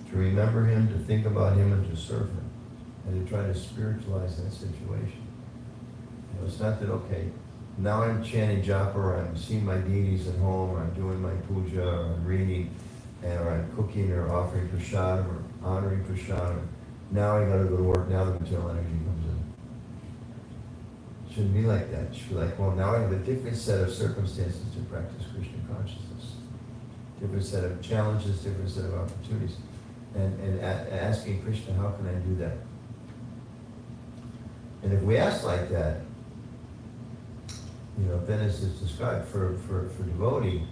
to remember him, to think about him, and to serve him, and to try to spiritualize that situation. It's not that, okay, now I'm chanting japa, or I'm seeing my deities at home, or I'm doing my puja, or I'm reading, or I'm cooking, or offering prasad, or honoring prasad. Now I gotta go to work, now the material energy comes in. It shouldn't be like that. It should be like, well, now I have a different set of circumstances to practice Krishna consciousness. Different set of challenges, different set of opportunities. And asking Krishna, how can I do that? And if we ask like that, then as it's described for devotee,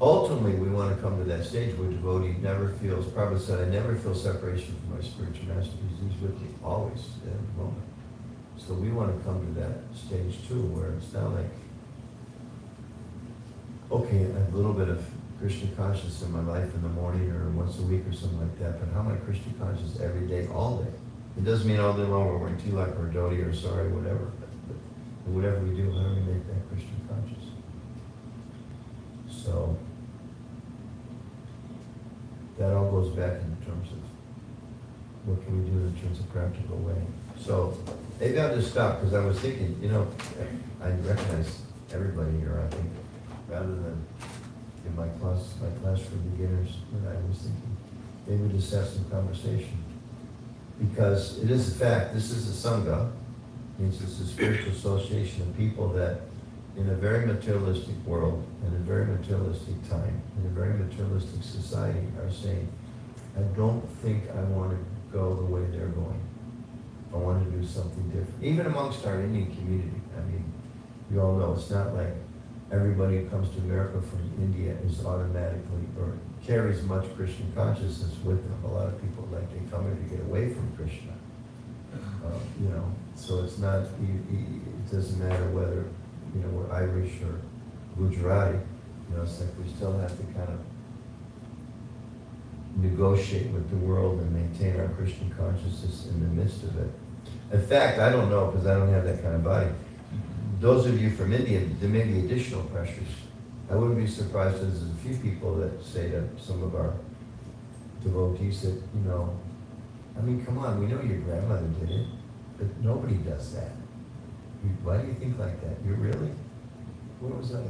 ultimately we want to come to that stage where devotee never feels, Prabhupada said, I never feel separation from my spiritual master because he's with me always at every moment. So we want to come to that stage too, where it's not like, okay, I have a little bit of Krishna consciousness in my life in the morning or once a week or something like that, but how am I Krishna conscious every day, all day? It doesn't mean all day long we're wearing tilak or dhoti or sari, whatever, but whatever we do, how do we make that Krishna conscious? So that all goes back in terms of what can we do in terms of practical way. So maybe I'll just stop because I was thinking, I recognize everybody here, I think, rather than in my class for beginners, that I was thinking, maybe just have some conversation. Because it is a fact, this is a sangha, means it's a spiritual association of people that in a very materialistic world, in a very materialistic time, in a very materialistic society are saying, I don't think I want to go the way they're going. I want to do something different. Even amongst our Indian community, you all know, it's not like everybody who comes to America from India is automatically, or carries much Christian consciousness with them. A lot of people, like, they come here to get away from Krishna. So it's not, it doesn't matter whether, we're Irish or Gujarati, it's like we still have to kind of negotiate with the world and maintain our Christian consciousness in the midst of it. In fact, I don't know, because I don't have that kind of body. Those of you from India, there may be additional pressures. I wouldn't be surprised if there's a few people that say to some of our devotees that, come on, we know your grandmother did it, but nobody does that. Why do you think like that? You really? Where was I?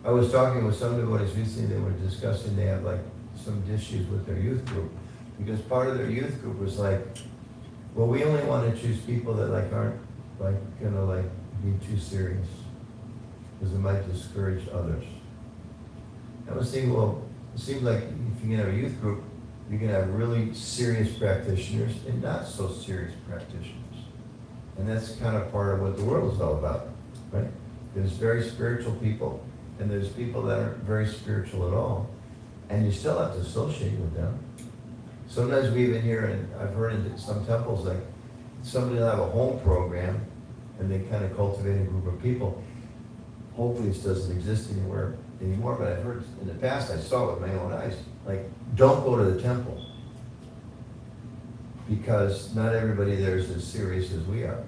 I was talking with some devotees recently, they were discussing, they have like some issues with their youth group, because part of their youth group was like, well, we only want to choose people that aren't gonna be too serious, because it might discourage others. I was thinking, well, it seems like if you can have a youth group, you can have really serious practitioners and not so serious practitioners. And that's kind of part of what the world is all about, right? There's very spiritual people, and there's people that aren't very spiritual at all, and you still have to associate with them. Sometimes we even hear, and I've heard in some temples, like somebody will have a home program, and they kind of cultivate a group of people. Hopefully this doesn't exist anywhere anymore, but I've heard in the past, I saw it with my own eyes, like, don't go to the temple. Because not everybody there is as serious as we are.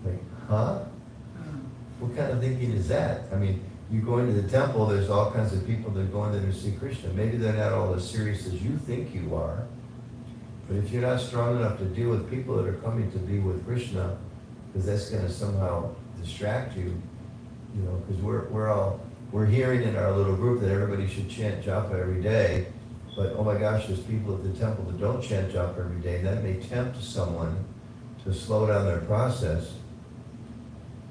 Like, huh? What kind of thinking is that? I mean, you go into the temple, there's all kinds of people that go in there to see Krishna. Maybe they're not all as serious as you think you are. But if you're not strong enough to deal with people that are coming to be with Krishna, because that's going to somehow distract you, you know, because we're hearing in our little group that everybody should chant japa every day. But oh my gosh, there's people at the temple that don't chant japa every day. That may tempt someone to slow down their process.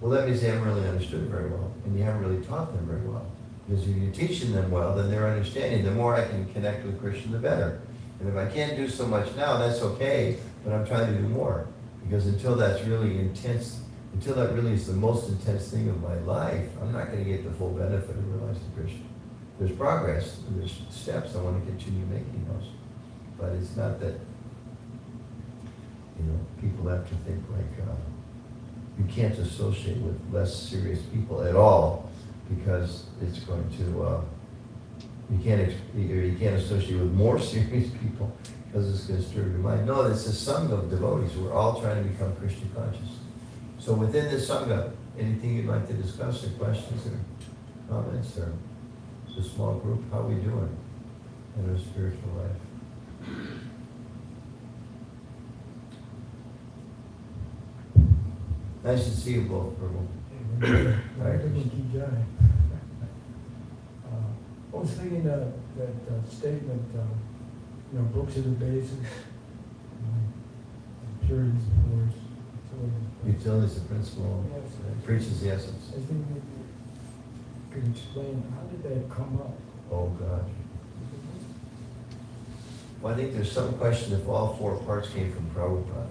Well, that means they haven't really understood very well, and you haven't really taught them very well. Because if you're teaching them well, then they're understanding. The more I can connect with Krishna, the better. And if I can't do so much now, that's okay, but I'm trying to do more. Because until that's really intense, until that really is the most intense thing of my life, I'm not going to get the full benefit of realizing Krishna. There's progress, and there's steps, I want to continue making those. But it's not that, you know, people have to think like, you can't associate with less serious people at all, because it's going to, you can't associate with more serious people, because it's going to stir your mind. No, it's a sangha of devotees. We're all trying to become Krishna conscious. So within this sangha, anything you'd like to discuss, or questions, or comments, or the small group, how are we doing in our spiritual life? Nice to see you both, Prabhu. I was thinking that statement, you know, books are the basis, purity is the force, Utility is the principle, Yes. preaches the essence. I think maybe you could explain, how did that come up? Oh, God. Well, I think there's some question if all four parts came from Prabhupada.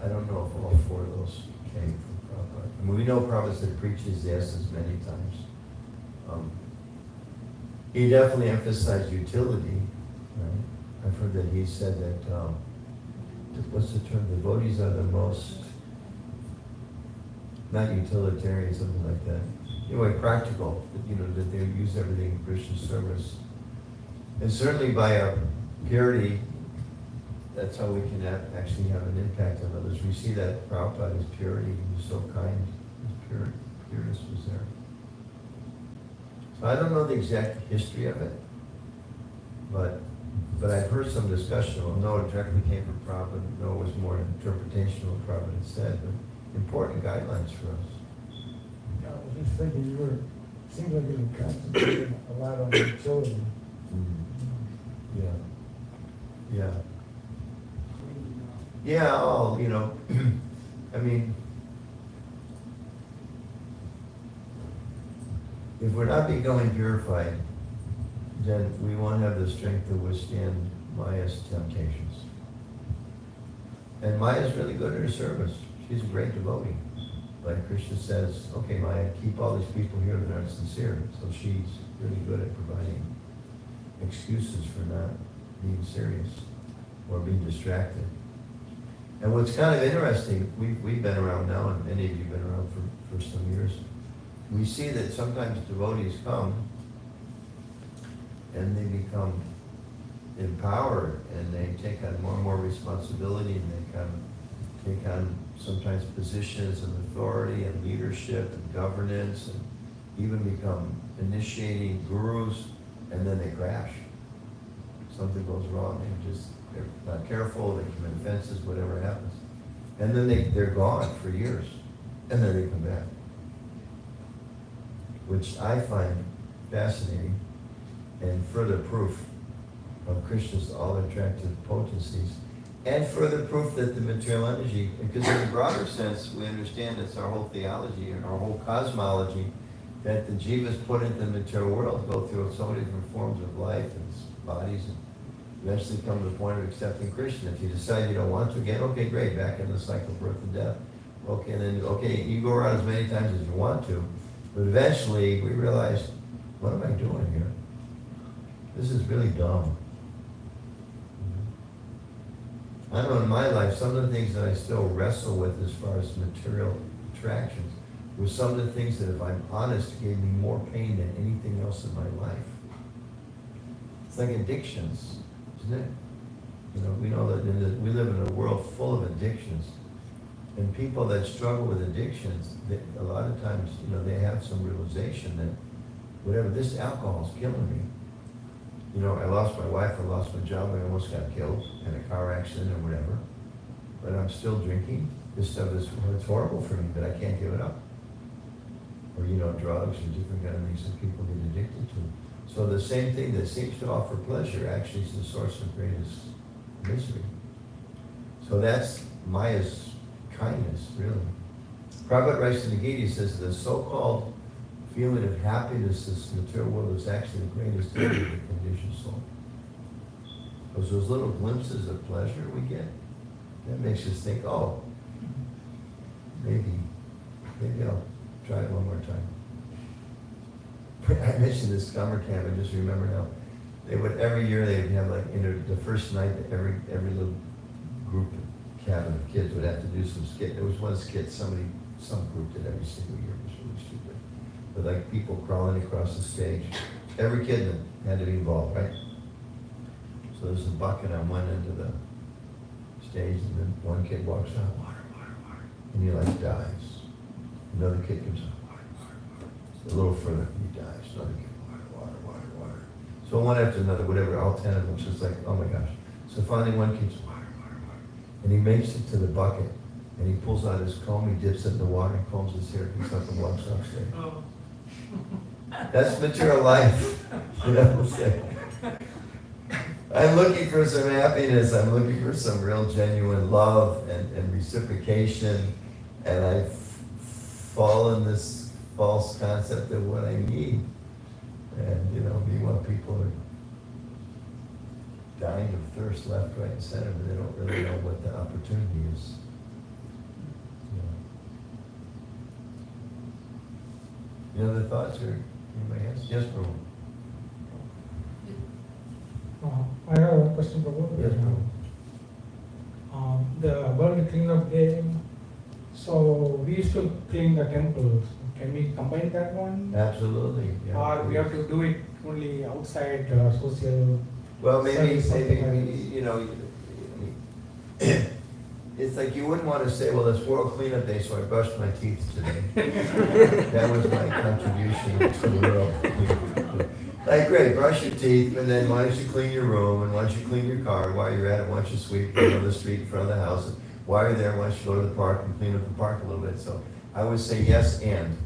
I don't know if all four of those came from Prabhupada. I mean, we know Prabhupada said preaches the essence many times. He definitely emphasized utility, right? I've heard that he said that, what's the term, devotees are the most, not utilitarian, something like that. Anyway, practical, that, you know, that they use everything in Krishna's service. And certainly by our purity, that's how we can actually have an impact on others. We see that Prabhupada, his purity, he was so kind, his pureness was there. So I don't know the exact history of it, but I've heard some discussion. Well, no, it directly came from Prabhupada. No, it was more an interpretation of what Prabhupada had said, but important guidelines for us. I was just thinking, seems like you were concentrating a lot on utility. Yeah. Yeah. Yeah, oh, you know, I mean, if we're not becoming purified, then we won't have the strength to withstand Maya's temptations. And Maya's really good at her service. She's a great devotee. Like Krishna says, okay, Maya, keep all these people here that aren't sincere. So she's really good at providing excuses for not being serious or being distracted. And what's kind of interesting, we've been around now, and many of you have been around for some years. We see that sometimes devotees come and they become empowered and they take on more and more responsibility, and they take on sometimes positions of authority and leadership and governance, and even become initiating gurus, and then they crash. Something goes wrong, they're not careful, they commit offenses, whatever happens. And then they're gone for years, and then they come back. Which I find fascinating, and further proof of Krishna's all-attractive potencies, and further proof that the material energy, because in a broader sense, we understand it's our whole theology and our whole cosmology, that the jivas put into the material world go through so many different forms of life and bodies, and eventually come to the point of accepting Krishna. If you decide you don't want to again, okay, great, back in the cycle of birth and death. Okay, and then, okay, you go around as many times as you want to, but eventually we realize, what am I doing here? This is really dumb. I know in my life, some of the things that I still wrestle with as far as material attractions were some of the things that, if I'm honest, gave me more pain than anything else in my life. It's like addictions, isn't it? You know, we know that we live in a world full of addictions. And people that struggle with addictions, a lot of times, you know, they have some realization that whatever, this alcohol's killing me. You know, I lost my wife, I lost my job, I almost got killed in a car accident or whatever. But I'm still drinking. This stuff is, it's horrible for me, but I can't give it up. Or, you know, drugs and different kind of things that people get addicted to. So the same thing that seems to offer pleasure actually is the source of greatest misery. So that's Maya's kindness, really. Prabhupada writes in the Gita, he says, the so-called feeling of happiness in this material world is actually the greatest enemy of the conditioned soul. Because those little glimpses of pleasure we get, that makes us think, oh, maybe I'll try it one more time. I mentioned this summer camp, I just remember now. They would, every year they would have like, the first night, every little group cabin of kids would have to do some skit. There was one skit, some group did every single year, it was really stupid. But like people crawling across the stage. Every kid had to be involved, right? So there's a bucket on one end of the stage, and then one kid walks out, water, and he like dies. Another kid comes out, water. So a little further, he dies. Another kid, water. So one after another, whatever, all 10 of them, so it's like, oh my gosh. So finally one kid's water. And he makes it to the bucket, and he pulls out his comb, he dips it in the water, and combs his hair, picks up and walks off stage. Oh. That's material life. You know, it's like, I'm looking for some happiness, I'm looking for some real genuine love and reciprocation, and I fall in this false concept of what I need. And, you know, meanwhile people are dying of thirst left, right, and center, but they don't really know what the opportunity is. You know, the thoughts are, anybody else? Yes, bro. I have one question, Prabhu. Yes, bro. The World Cleanup Day, so we used to clean the temples. Can we combine that one? Absolutely. Yeah. Or we have to do it only outside social? Well, maybe, something like you know, it's like you wouldn't want to say, well, it's World Cleanup Day, so I brushed my teeth today. That was my contribution to the world. Like, great, brush your teeth, and then why don't you clean your room, and why don't you clean your car, while you're at it, why don't you sweep the street in front of the house, and while you're there, why don't you go to the park and clean up the park a little bit. So I would say yes and.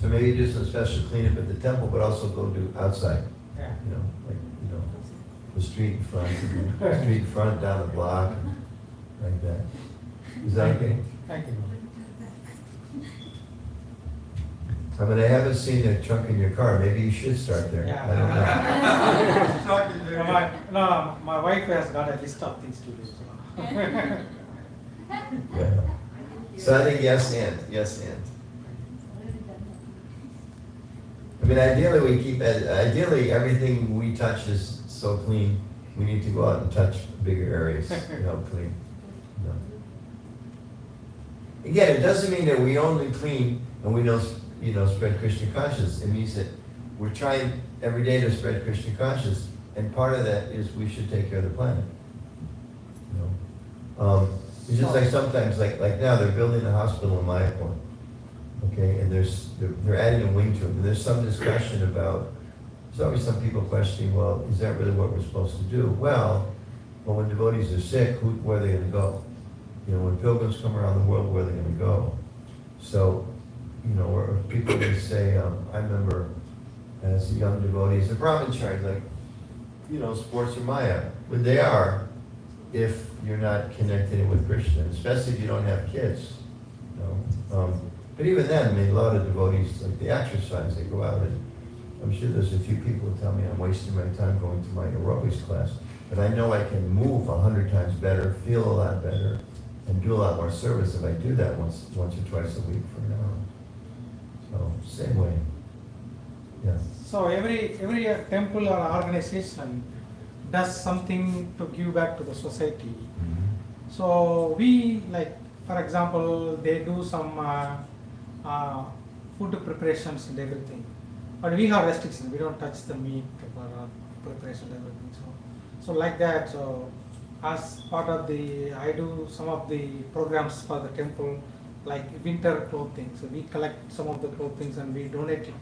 So maybe do some special cleanup at the temple, but also go do outside. Yeah. You know, like, you know, the street in front, down the block, like that. Is that okay? Thank you. I mean, I haven't seen a trunk in your car. Maybe you should start there. Yeah. I don't know. My wife has got a list of things to do. So. Yeah. So I think yes and. I mean, ideally everything we touch is so clean. We need to go out and touch bigger areas, you know, clean. You know. Again, it doesn't mean that we only clean and we don't, you know, spread Krishna consciousness. It means that we're trying every day to spread Krishna consciousness, and part of that is we should take care of the planet. You know, it's just like sometimes, like now, they're building a hospital in Mayapur. Okay, and they're adding a wing to it, and there's some discussion about. There's always some people questioning, well, is that really what we're supposed to do? Well, when devotees are sick, where are they going to go? You know, when pilgrims come around the world, where are they going to go? So, you know, or people may say, I remember as a young devotee, as a brahmachari, like, you know, sports are Maya. But they are, if you're not connecting with Krishna, especially if you don't have kids. You know? But even then, I mean, a lot of devotees, like they exercise, they go out, and I'm sure there's a few people who tell me I'm wasting my time going to my aerobics class, but I know I can move 100 times better, feel a lot better, and do a lot more service if I do that once or twice a week for an hour. So, same way. Yeah. So every temple or organization does something to give back to the society. Mm-hmm. So we like for example, they do some food preparations and everything. But we have restrictions. We don't touch the meat or preparation and everything. So like that. So as part of I do some of the programs for the temple, like winter clothing. So we collect some of the clothing and we donate it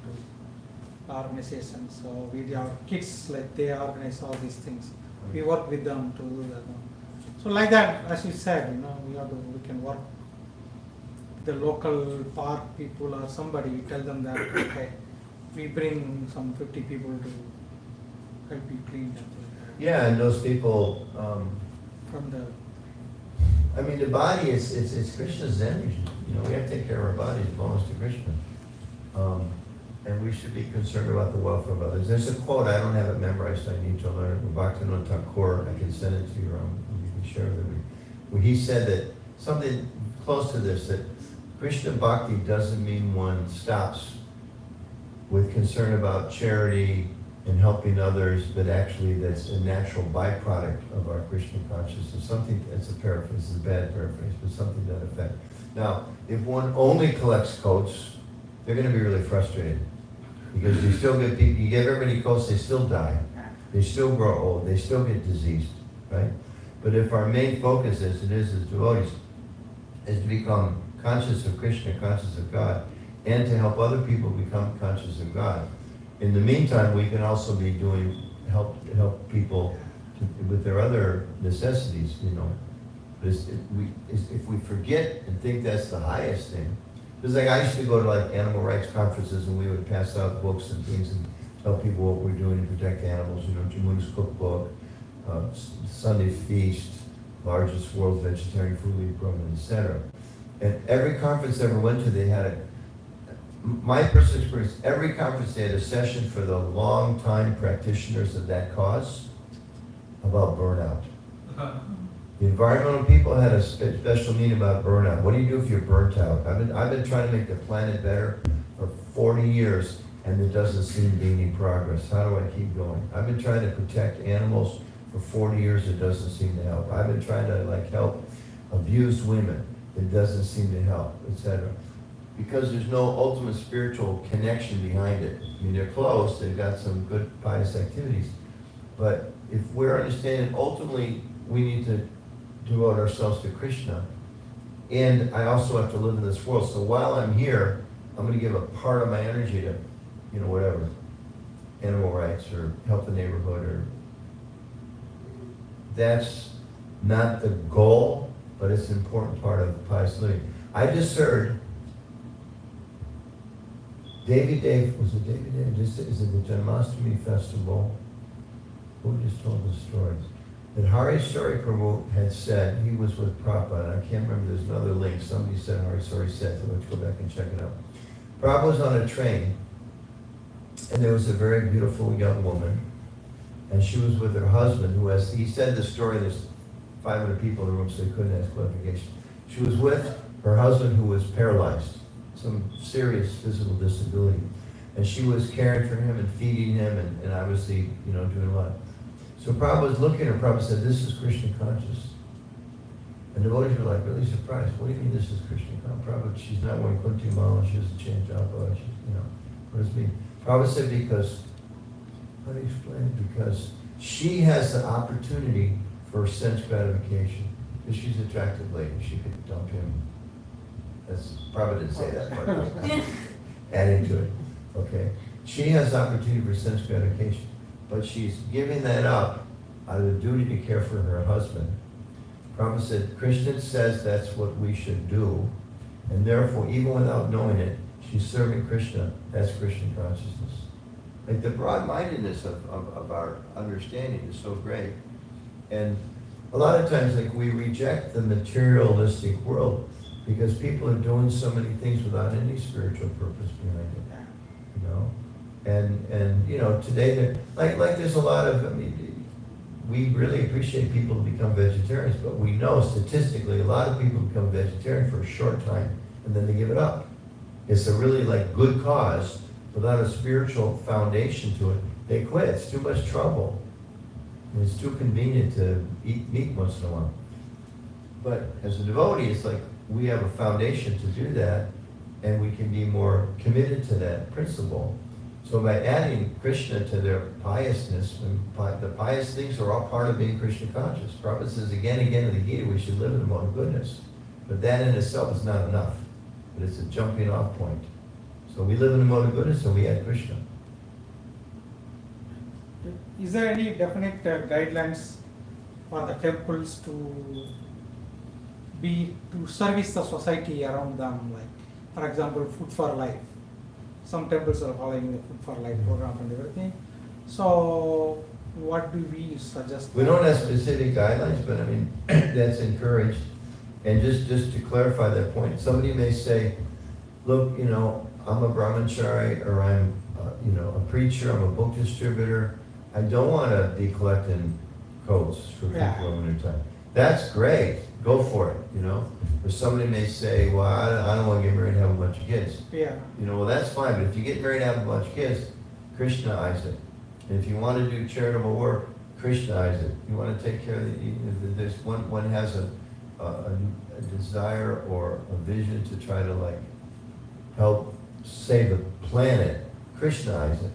to organizations. So our kids, like they organize all these things. We work with them to do that. So like that, as you said, we can work with the local park people or somebody. We tell them that okay, we bring some 50 people to help you clean that. Yeah, and those people, From the I mean, the body it's Krishna's energy. We have to take care of our bodies, it belongs to Krishna. And we should be concerned about the welfare of others. There's a quote, I don't have it memorized, I need to learn it, from Bhaktivinoda Thakur, I can send it to you, you can share it with me. Where he said that, something close to this, that Krishna Bhakti doesn't mean one stops with concern about charity and helping others, but actually that's a natural byproduct of our Krishna consciousness. Something, it's a paraphrase, it's a bad paraphrase, but something to that effect. Now, if one only collects coats, they're going to be really frustrated. Because you still get people, you give everybody coats, they still die. They still grow old, they still get diseased, right? But if our main focus, as it is as devotees, is to become conscious of Krishna, conscious of God, and to help other people become conscious of God. In the meantime, we can also be help people with their other necessities, If we forget and think that's the highest thing, because like I used to go to like animal rights conferences and we would pass out books and things and tell people what we're doing to protect animals, Jamun's cookbook, Sunday Feast, largest world vegetarian food league program, etc. And every conference I ever went to, they had my personal experience, every conference they had a session for the long-time practitioners of that cause about burnout. The environmental people had a special meeting about burnout. What do you do if you're burnt out? I've been trying to make the planet better for 40 years and there doesn't seem to be any progress. How do I keep going? I've been trying to protect animals for 40 years, it doesn't seem to help. I've been trying to help abused women, it doesn't seem to help, etc. Because there's no ultimate spiritual connection behind it. I mean, they're close, they've got some good pious activities. But if we're understanding, ultimately, we need to devote ourselves to Krishna. And I also have to live in this world. So while I'm here, I'm going to give a part of my energy to, whatever, animal rights or help the neighborhood or... That's not the goal, but it's an important part of pious living. I just heard David Dave? Is it the Janmashtami festival? Who just told the story? That Hari Sari Prabhu had said, he was with Prabhupada, and I can't remember, there's another link, somebody said Hari Sari said, so let's go back and check it out. Prabhupada was on a train, and there was a very beautiful young woman, and she was with her husband, he said the story, there's 500 people in the room, so he couldn't ask clarification. She was with her husband who was paralyzed, some serious physical disability. And she was caring for him and feeding him and obviously, doing a lot. So Prabhupada was looking at her, Prabhupada said, this is Krishna conscious. And the devotees were really surprised. What do you mean this is Krishna conscious? Prabhupada, she's not wearing kunti mala, she doesn't change japa, what does it mean? Prabhupada said because, how do you explain it? Because she has the opportunity for sense gratification. Because she's an attractive lady, she could dump him. Prabhupada didn't say that, but adding to it. Okay. She has the opportunity for sense gratification, but she's giving that up out of the duty to care for her husband. Prabhupada said, Krishna says that's what we should do, and therefore, even without knowing it, she's serving Krishna. That's Krishna consciousness. Like the broad-mindedness of our understanding is so great. And a lot of times, we reject the materialistic world because people are doing so many things without any spiritual purpose behind it. And today, there's a lot of, we really appreciate people who become vegetarians, but we know statistically a lot of people become vegetarian for a short time and then they give it up. It's a really good cause without a spiritual foundation to it. They quit, it's too much trouble. And it's too convenient to eat meat once in a while. But as a devotee, it's we have a foundation to do that, and we can be more committed to that principle. So by adding Krishna to their piousness, and the pious things are all part of being Krishna conscious. Prabhupada says again and again in the Gita, we should live in the mode of goodness. But that in itself is not enough. But it's a jumping off point. So we live in the mode of goodness and we add Krishna. Is there any definite guidelines for the temples to service the society around them? Like, for example, Food for Life. Some temples are following the Food for Life program and everything. So, what do we suggest? We don't have specific guidelines, but I mean, that's encouraged. And just to clarify that point, somebody may say, look, I'm a brahmachari, or I'm, a preacher, I'm a book distributor. I don't want to be collecting coats for people in winter time. That's great. Go for it, Or somebody may say, well, I don't want to get married and have a bunch of kids. Yeah. Well, that's fine, but if you get married and have a bunch of kids, Krishna-ize it. And if you want to do charitable work, Krishna-ize it. You want to take care of there's one has a desire or a vision to try to help save the planet, Krishna-ize it.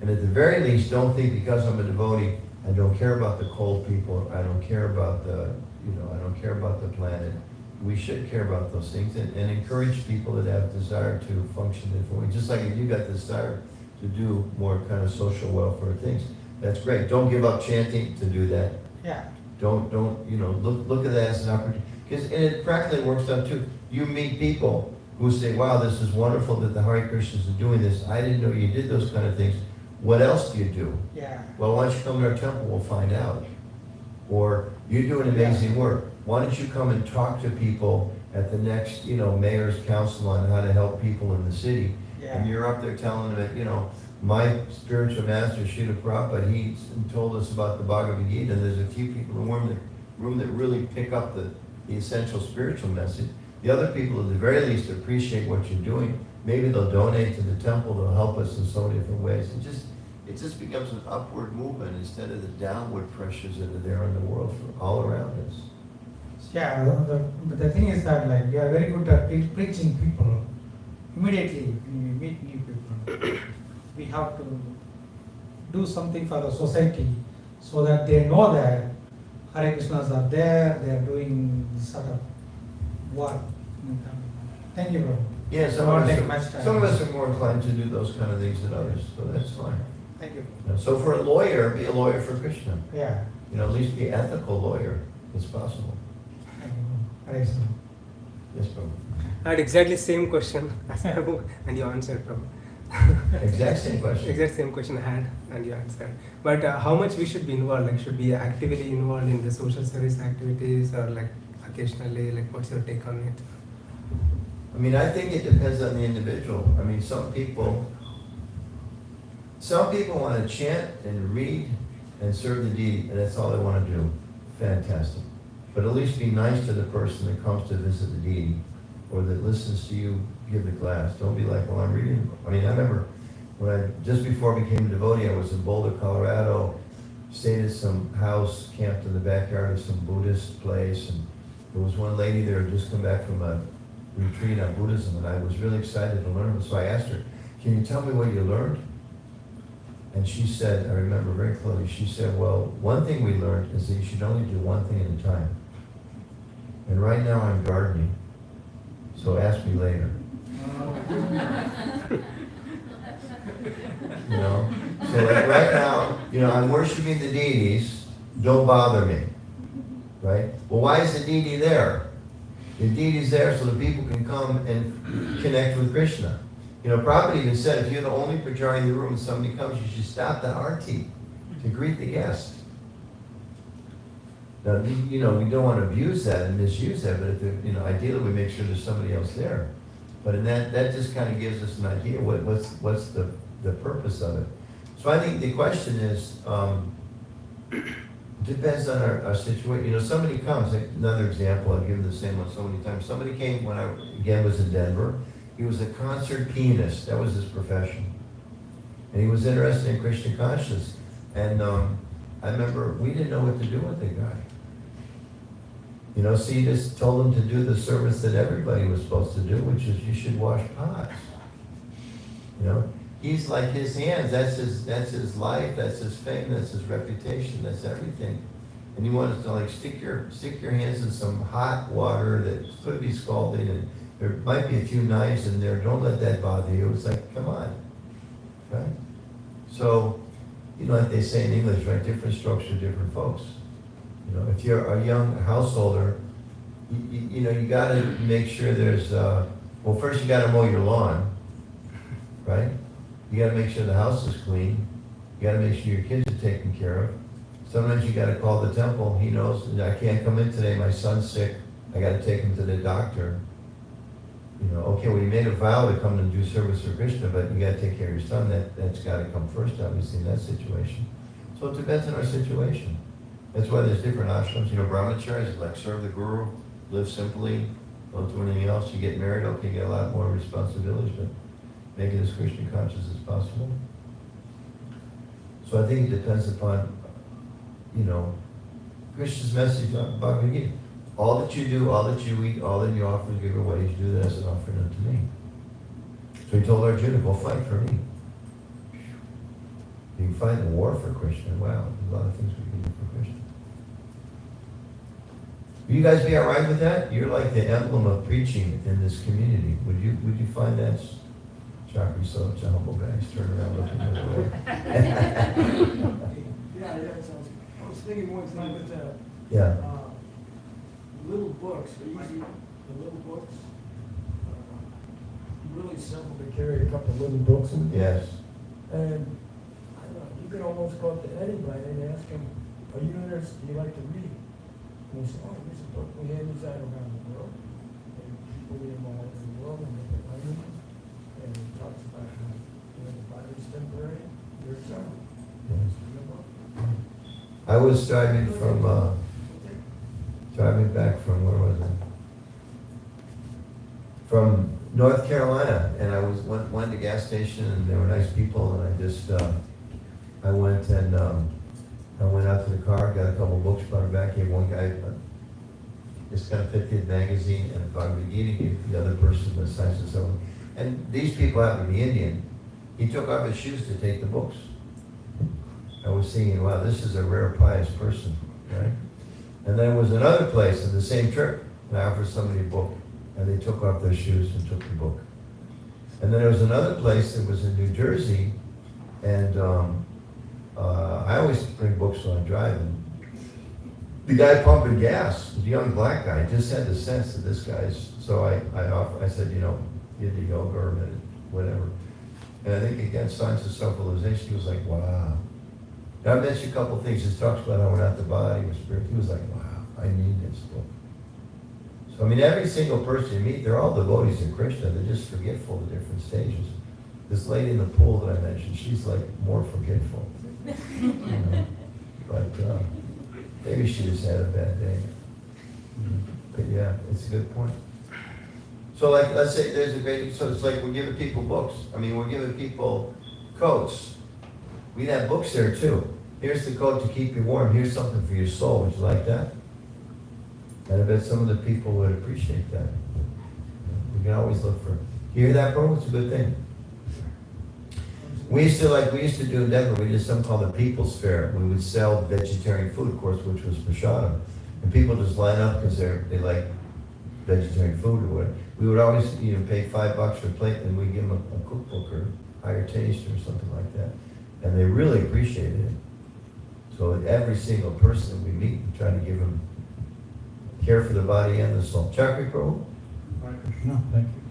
And at the very least, don't think because I'm a devotee, I don't care about the cold people, I don't care about I don't care about the planet. We should care about those things and encourage people that have desire to function differently. Just like if you got desire to do more kind of social welfare things, that's great. Don't give up chanting to do that. Yeah. Don't look at that as an opportunity. Because it practically works out too. You meet people who say, wow, this is wonderful that the Hare Krishnas are doing this. I didn't know you did those kind of things. What else do you do? Yeah. Well, why don't you come to our temple, we'll find out. Or you do an amazing work. Why don't you come and talk to people at the next, mayor's council on how to help people in the city. Yeah. And you're up there telling them that, my spiritual master, Srila Prabhupada, he told us about the Bhagavad Gita, and there's a few people in the room that really pick up the essential spiritual message. The other people, at the very least, appreciate what you're doing. Maybe they'll donate to the temple, they'll help us in so many different ways. It just becomes an upward movement instead of the downward pressures that are there in the world all around us. Yeah, but the thing is that we are very good at preaching people. Immediately when we meet new people, we have to do something for the society so that they know that Hare Krishnas are there, they are doing this sort of work. Thank you, bro. Yeah, some of us are more inclined to do those kind of things than others, so that's fine. Thank you. So for a lawyer, be a lawyer for Krishna. Yeah. At least be an ethical lawyer. It's possible. Thank you. Hare Krishna. Yes, Prabhu. I had exactly same question as Prabhu, and you answered, Prabhu. Exact same question. Exact same question I had, and you answered. But how much we should be involved? Should we be actively involved in the social service activities, or occasionally? What's your take on it? I think it depends on the individual. Some people want to chant and read and serve the deity, and that's all they want to do. Fantastic. But at least be nice to the person that comes to visit the deity, or that listens to you give the class. Don't be like, well, I'm reading. I remember just before I became a devotee, I was in Boulder, Colorado, stayed at some house, camped in the backyard of some Buddhist place, and there was one lady there who had just come back from a retreat on Buddhism, and I was really excited to learn. So I asked her, can you tell me what you learned? And she said, I remember very clearly, she said, well, one thing we learned is that you should only do one thing at a time. And right now I'm gardening, so ask me later. So right now, I'm worshiping the deities, don't bother me, right? Well, why is the deity there? The deity's there so that people can come and connect with Krishna. Prabhupada even said, if you're the only pujari in the room and somebody comes, you should stop the arti to greet the guest. Now, we don't want to abuse that and misuse that, but ideally we make sure there's somebody else there. But in that just kind of gives us an idea what's the purpose of it. So I think the question is, depends on our situation. Somebody comes, another example, I've given the same one so many times. Somebody came when I, again, was in Denver. He was a concert pianist. That was his profession. And he was interested in Krishna consciousness. And I remember we didn't know what to do with the guy. You know, see, just told him to do the service that everybody was supposed to do, which is you should wash pots. You know, he's like his hands, that's his life, that's his fame, that's his reputation, that's everything. And you want us to like stick your hands in some hot water that could be scalding, and there might be a few knives in there, don't let that bother you. It's like, come on, right? So, you know, like they say in English, right, different strokes for different folks. You know, if you're a young householder, you know, you gotta make sure there's, well, first you gotta mow your lawn, right? You gotta make sure the house is clean. You gotta make sure your kids are taken care of. Sometimes you gotta call the temple. He knows, I can't come in today, my son's sick. I gotta take him to the doctor. You know, okay, well, you made a vow to come and do service for Krishna, but you gotta take care of your son. That's gotta come first, obviously, in that situation. So it depends on our situation. That's why there's different ashrams. You know, brahmacharis, like serve the guru, live simply, don't do anything else. You get married, okay, you get a lot more responsibilities, but make it as Krishna conscious as possible. So I think it depends upon, you know, Krishna's message on Bhagavad Gita. All that you do, all that you eat, all that you offer, give away, you do that as an offering unto me. So he told Arjuna, go fight for me. You can fight in war for Krishna. Wow, there's a lot of things we can do for Krishna. Will you guys be all right with that? You're like the emblem of preaching in this community. Would you find that? Chakri's such a humble guy. He's turning around looking at the way. Yeah, I was thinking one time with Yeah. little books, the little books, really simple to carry a couple of little books in. Yes. And I don't know, you can almost go up to anybody and ask them, are you interested, do you like to read? And they say, oh, here's a book we have inside around the world. And people read them all over the world in different languages. And it talks about how, you know, the Bible's temporary, there's some. I was driving back from, where was it? From North Carolina, and I went to the gas station, and there were nice people, and I just, I went out to the car, got a couple books, brought them back, gave one guy this kind of 50th magazine and a Bhagavad Gita, gave the other person the size of someone. And these people happen to be Indian. He took off his shoes to take the books. I was thinking, wow, this is a rare pious person, right? And then there was another place in the same trip, and I offered somebody a book, and they took off their shoes and took the book. And then there was another place that was in New Jersey, and I always bring books when I drive, and the guy pumping gas, the young black guy, just had the sense that this guy's, so I said, you know, you had to yoga or whatever. And I think again, Science of Self-Realization, he was like, wow. Now I mentioned a couple of things. He talks about how we're not the body, we're spirit. He was like, wow, I need this book. So I mean, every single person you meet, they're all devotees in Krishna. They're just forgetful at different stages. This lady in the pool that I mentioned, she's like more forgetful. You know? But maybe she just had a bad day. But yeah, it's a good point. So like, let's say there's a great, so it's like we're giving people books. I mean, we're giving people coats. We have books there too. Here's the coat to keep you warm. Here's something for your soul. Would you like that? And I bet some of the people would appreciate that. We can always look for, you hear that, bro? It's a good thing. We used to do in Denver, we did something called the People's Fair. We would sell vegetarian food, of course, which was prashadam. And people just line up because they like vegetarian food or whatever. We would always, pay $5 for a plate, and we'd give them a cookbook or higher taste or something like that. And they really appreciated it. So every single person that we meet, we try to give them care for the body and the soul. Chakri Prabhu? Hare Krishna, thank you.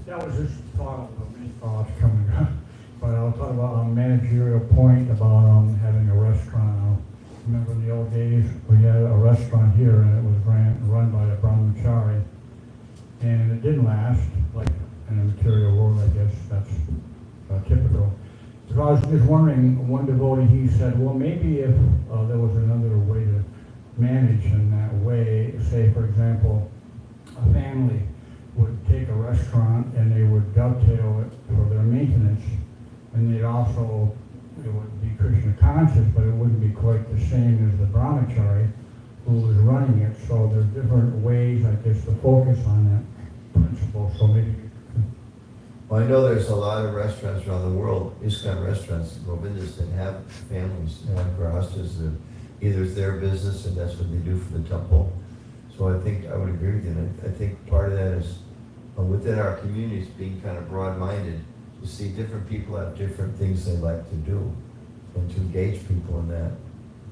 That was just thought of many thoughts coming up. But I'll talk about a managerial point about having a restaurant. I remember in the old days, we had a restaurant here, and it was run by a brahmachari. And it didn't last, like in the material world, I guess that's typical. So I was just wondering, one devotee, he said, well, maybe if there was another way to manage in that way, say, for example, a family would take a restaurant and they would dovetail it for their maintenance, and they'd also, it would be Krishna conscious, but it wouldn't be quite the same as the brahmachari, who is running it, so there's different ways, I guess, to focus on that principle, so maybe. Well, I know there's a lot of restaurants around the world, ISKCON restaurants, Govindas, that have families, and have grahastas that either it's their business and that's what they do for the temple. So I think I would agree with you, and I think part of that is within our communities being kind of broad-minded, to see different people have different things they like to do, and to engage people in that,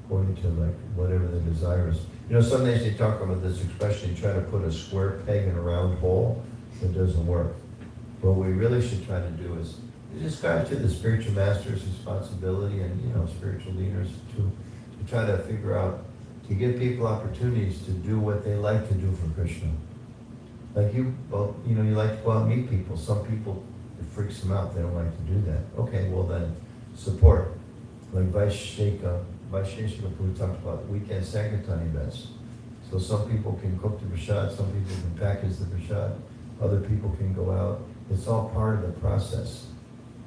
according to like whatever the desire is. You know, some days they talk about this expression, you try to put a square peg in a round hole, it doesn't work. What we really should try to do is describe to the spiritual master's responsibility and, you know, spiritual leaders to try to figure out, to give people opportunities to do what they like to do for Krishna. Like you, well, you know, you like to go out and meet people. Some people, it freaks them out, they don't like to do that. Okay, well then, support. Like Vaisheshika we talked about weekend Sankirtan events. So some people can cook the prasad, some people can package the prasad, other people can go out. It's all part of the process.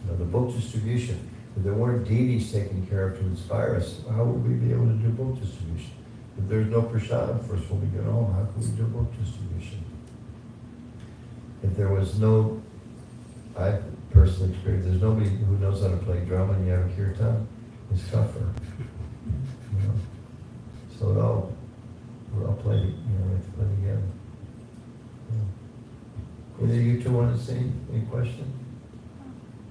You know, the book distribution. If there weren't deities taken care of to inspire us, how would we be able to do book distribution? If there's no prasadam for us when we get home, how can we do book distribution? If there was no, I personally experienced, there's nobody who knows how to play drum and you have a kirtan, it's tougher. You know? So we're all playing, you know, we have to play together. Yeah. Either you two want to say any question?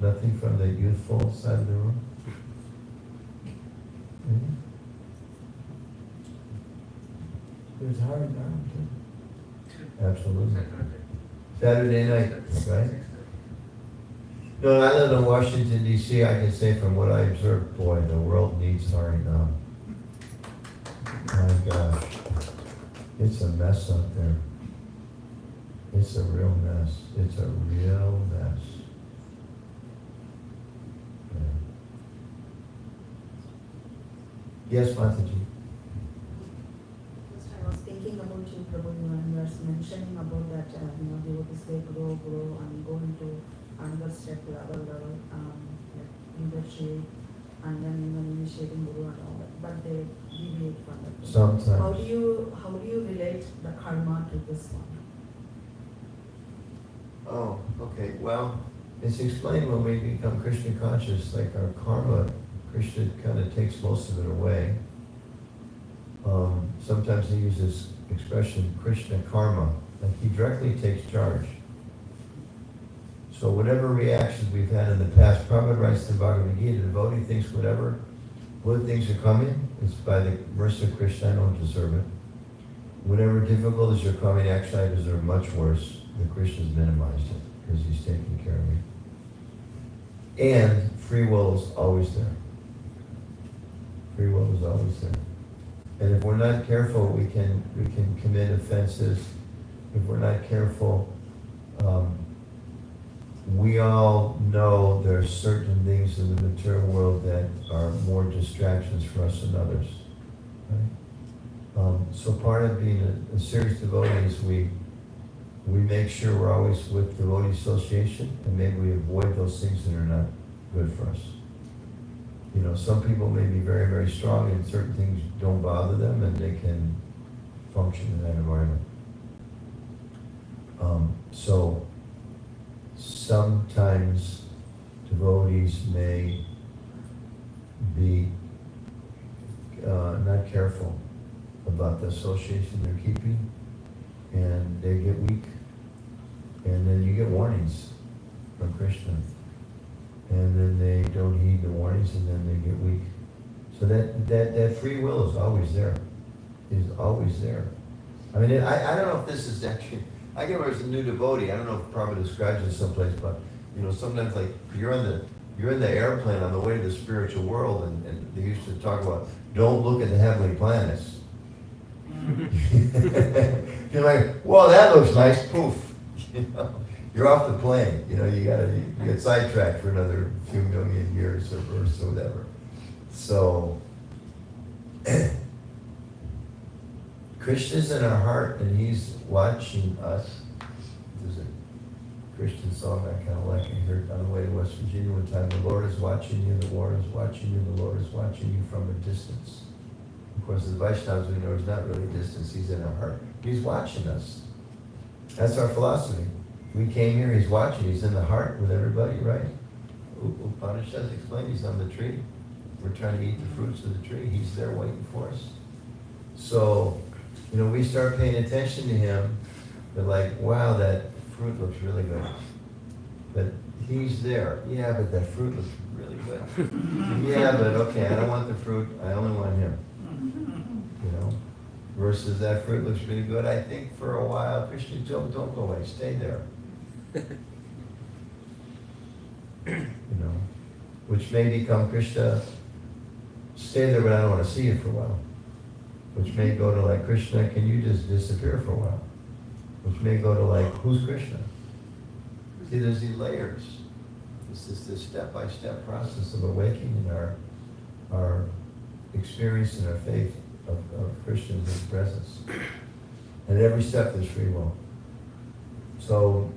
Nothing from the youthful side of the room? Mm-hmm. There's hard down too. Absolutely. Saturday night, right? No, I live in Washington DC. I can say from what I observed, boy, the world needs Harinam. My gosh, it's a mess out there. It's a real mess. It's a real mess. Yeah. Yes, Mataji. Just I was thinking about you, Prabhu, when you were mentioning about that, devotees they grow and go into another step, level, like leadership, and then even initiating Guru and all that, but they deviate from that. Sometimes. How do you relate the karma to this one? Oh, okay. Well, it's explained when we become Krishna conscious, like our karma, Krishna kind of takes most of it away. Sometimes he uses expression Krishna karma, like he directly takes charge. So whatever reactions we've had in the past, Prabhupada writes in the Bhagavad Gita, the devotee thinks whatever good things are coming, it's by the mercy of Krishna, I don't deserve it. Whatever difficulties are coming, actually I deserve much worse. The Krishna's minimized it because he's taking care of me. And free will is always there. Free will is always there. And if we're not careful, we can commit offenses. If we're not careful, we all know there are certain things in the material world that are more distractions for us than others. Right? So part of being a serious devotee is we make sure we're always with devotee association, and maybe we avoid those things that are not good for us. You know, some people may be very, very strong and certain things don't bother them and they can function in that environment. So sometimes devotees may be not careful about the association they're keeping, and they get weak. And then you get warnings from Krishna. And then they don't heed the warnings, and then they get weak. So that free will is always there. Is always there. I mean, I don't know if this is actually, I can remember as a new devotee, I don't know if Prabhupada describes it someplace, but you know, sometimes like you're in the airplane on the way to the spiritual world, and they used to talk about, don't look at the heavenly planets. You're like, well, that looks nice, poof. You know, you're off the plane. You know, you get sidetracked for another few million years or whatever. So Krishna's in our heart, and he's watching us. There's a Christian song I kind of like. I heard on the way to West Virginia one time. The Lord is watching you. The Lord is watching you. The Lord is watching you from a distance. Of course, as Vaishnavas, we know he's not really distance, he's in our heart. He's watching us. That's our philosophy. We came here, he's watching, he's in the heart with everybody, right? Upanishads explain he's on the tree. We're trying to eat the fruits of the tree. He's there waiting for us. So, we start paying attention to him. We're like, wow, that fruit looks really good. But he's there. Yeah, but that fruit looks really good. Yeah, but okay, I don't want the fruit. I only want him. Versus that fruit looks really good. I think for a while, Krishna, don't go away. Stay there. Which may become Krishna, stay there, but I don't want to see you for a while. Which may go to like, Krishna, can you just disappear for a while? Which may go to like, who's Krishna? See, there's these layers. This is this step-by-step process of awakening our experience and our faith of Krishna in his presence. And at every step there's free will. So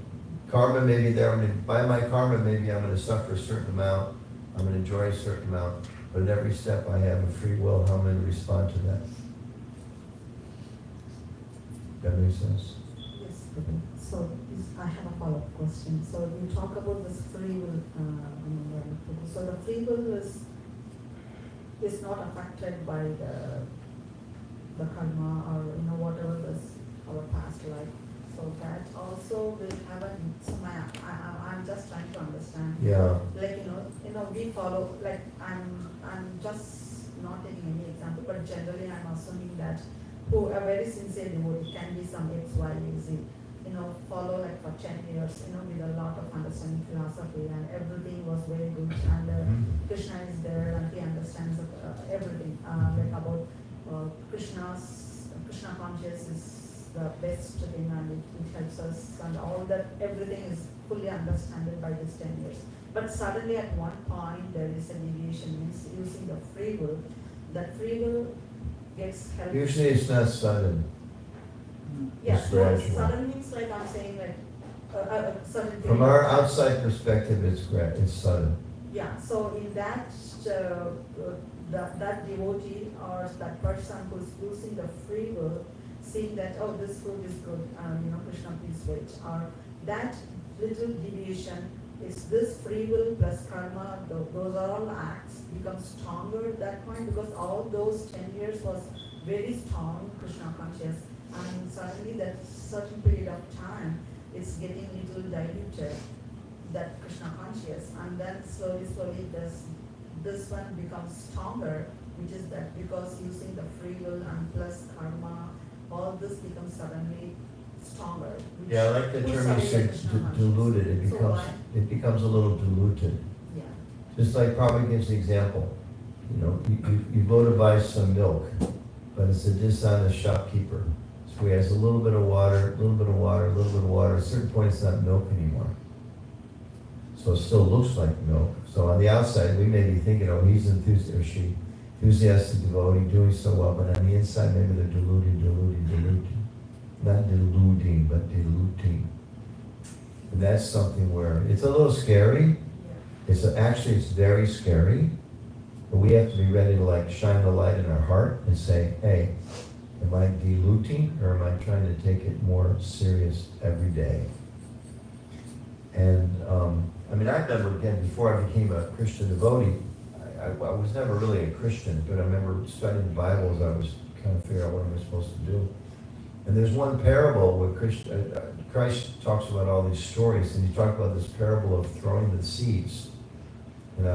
karma may be there. By my karma, maybe I'm going to suffer a certain amount. I'm going to enjoy a certain amount. But at every step I have a free will, how I'm going to respond to that. That makes sense? Yes, so I have a follow-up question. So you talk about this free will, so the free will is not affected by the karma or whatever is our past life. So that also will have I'm just trying to understand. Yeah. Like we follow, like I'm just not taking any example, but generally I'm assuming that who a very sincere devotee can be some X, Y, Z, follow like for 10 years, with a lot of understanding philosophy and everything was very good and Krishna is there and he understands everything like about Krishna conscious is the best thing and it helps us and all that, everything is fully understood by this 10 years. But suddenly at one point there is a deviation, means using the free will, that free will gets helped. Usually it's not sudden. Yeah, It's so gradual. sudden means like I'm saying like sudden. From our outside perspective, it's sudden. Yeah, so in that that devotee or that person who is using the free will, seeing that this food is good, Krishna please wait, or that little deviation is this free will plus karma, those are all acts become stronger at that point because all those 10 years was very strong Krishna conscious and suddenly that certain period of time it's getting little diluted, that Krishna conscious, and then slowly this one becomes stronger, which is that because using the free will and plus karma, all this becomes suddenly stronger. Yeah, I like the term you said, diluted. It becomes a little diluted. Yeah. Just like Prabhupada gives the example, you go to buy some milk, but it's a dishonest shopkeeper. So he has a little bit of water, a little bit of water, a little bit of water. At a certain point, it's not milk anymore. So it still looks like milk. So on the outside, we may be thinking, he's enthusiastic devotee, doing so well, but on the inside, maybe they're diluting. Not deluding, but diluting. And that's something where it's a little scary. It's very scary. But we have to be ready to shine the light in our heart and say, hey, am I diluting or am I trying to take it more serious every day? And I remember again, before I became a Christian devotee, I was never really a Christian, but I remember studying the Bible as I was kind of figuring out what am I supposed to do. And there's one parable where Christ talks about all these stories, and he talked about this parable of throwing the seeds.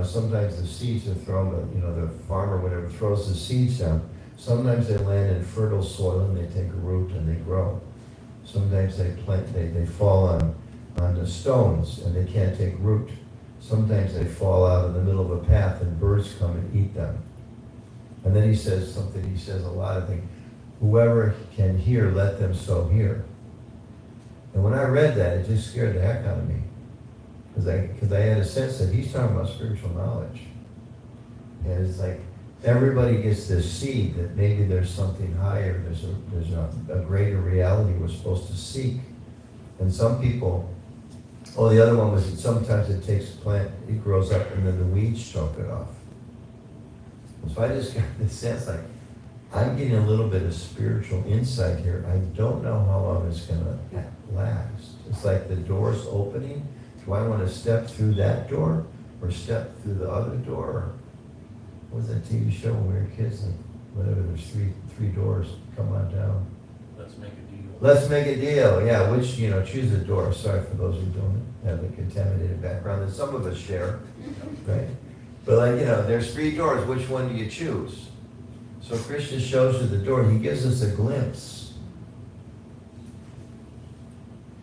Sometimes the seeds are thrown, but the farmer, whatever, throws the seeds down. Sometimes they land in fertile soil and they take root and they grow. Sometimes they fall on the stones and they can't take root. Sometimes they fall out in the middle of a path and birds come and eat them. And then he says a lot of things. Whoever can hear, let them so hear. And when I read that, it just scared the heck out of me. Because I had a sense that he's talking about spiritual knowledge. And it's like everybody gets this seed that maybe there's something higher, there's a greater reality we're supposed to seek. And some people, the other one was that sometimes it takes a plant, it grows up and then the weeds choke it off. So I just got this sense I'm getting a little bit of spiritual insight here. I don't know how long it's gonna last. It's like the door's opening. Do I want to step through that door or step through the other door? What was that TV show when we were kids? Like, whatever, there's three doors. Come on down. Let's make a deal. Let's make a deal. Yeah, which, choose a door. Sorry for those who don't have a contaminated background that some of us share, right? But there's 3 doors. Which one do you choose? So Krishna shows you the door. He gives us a glimpse.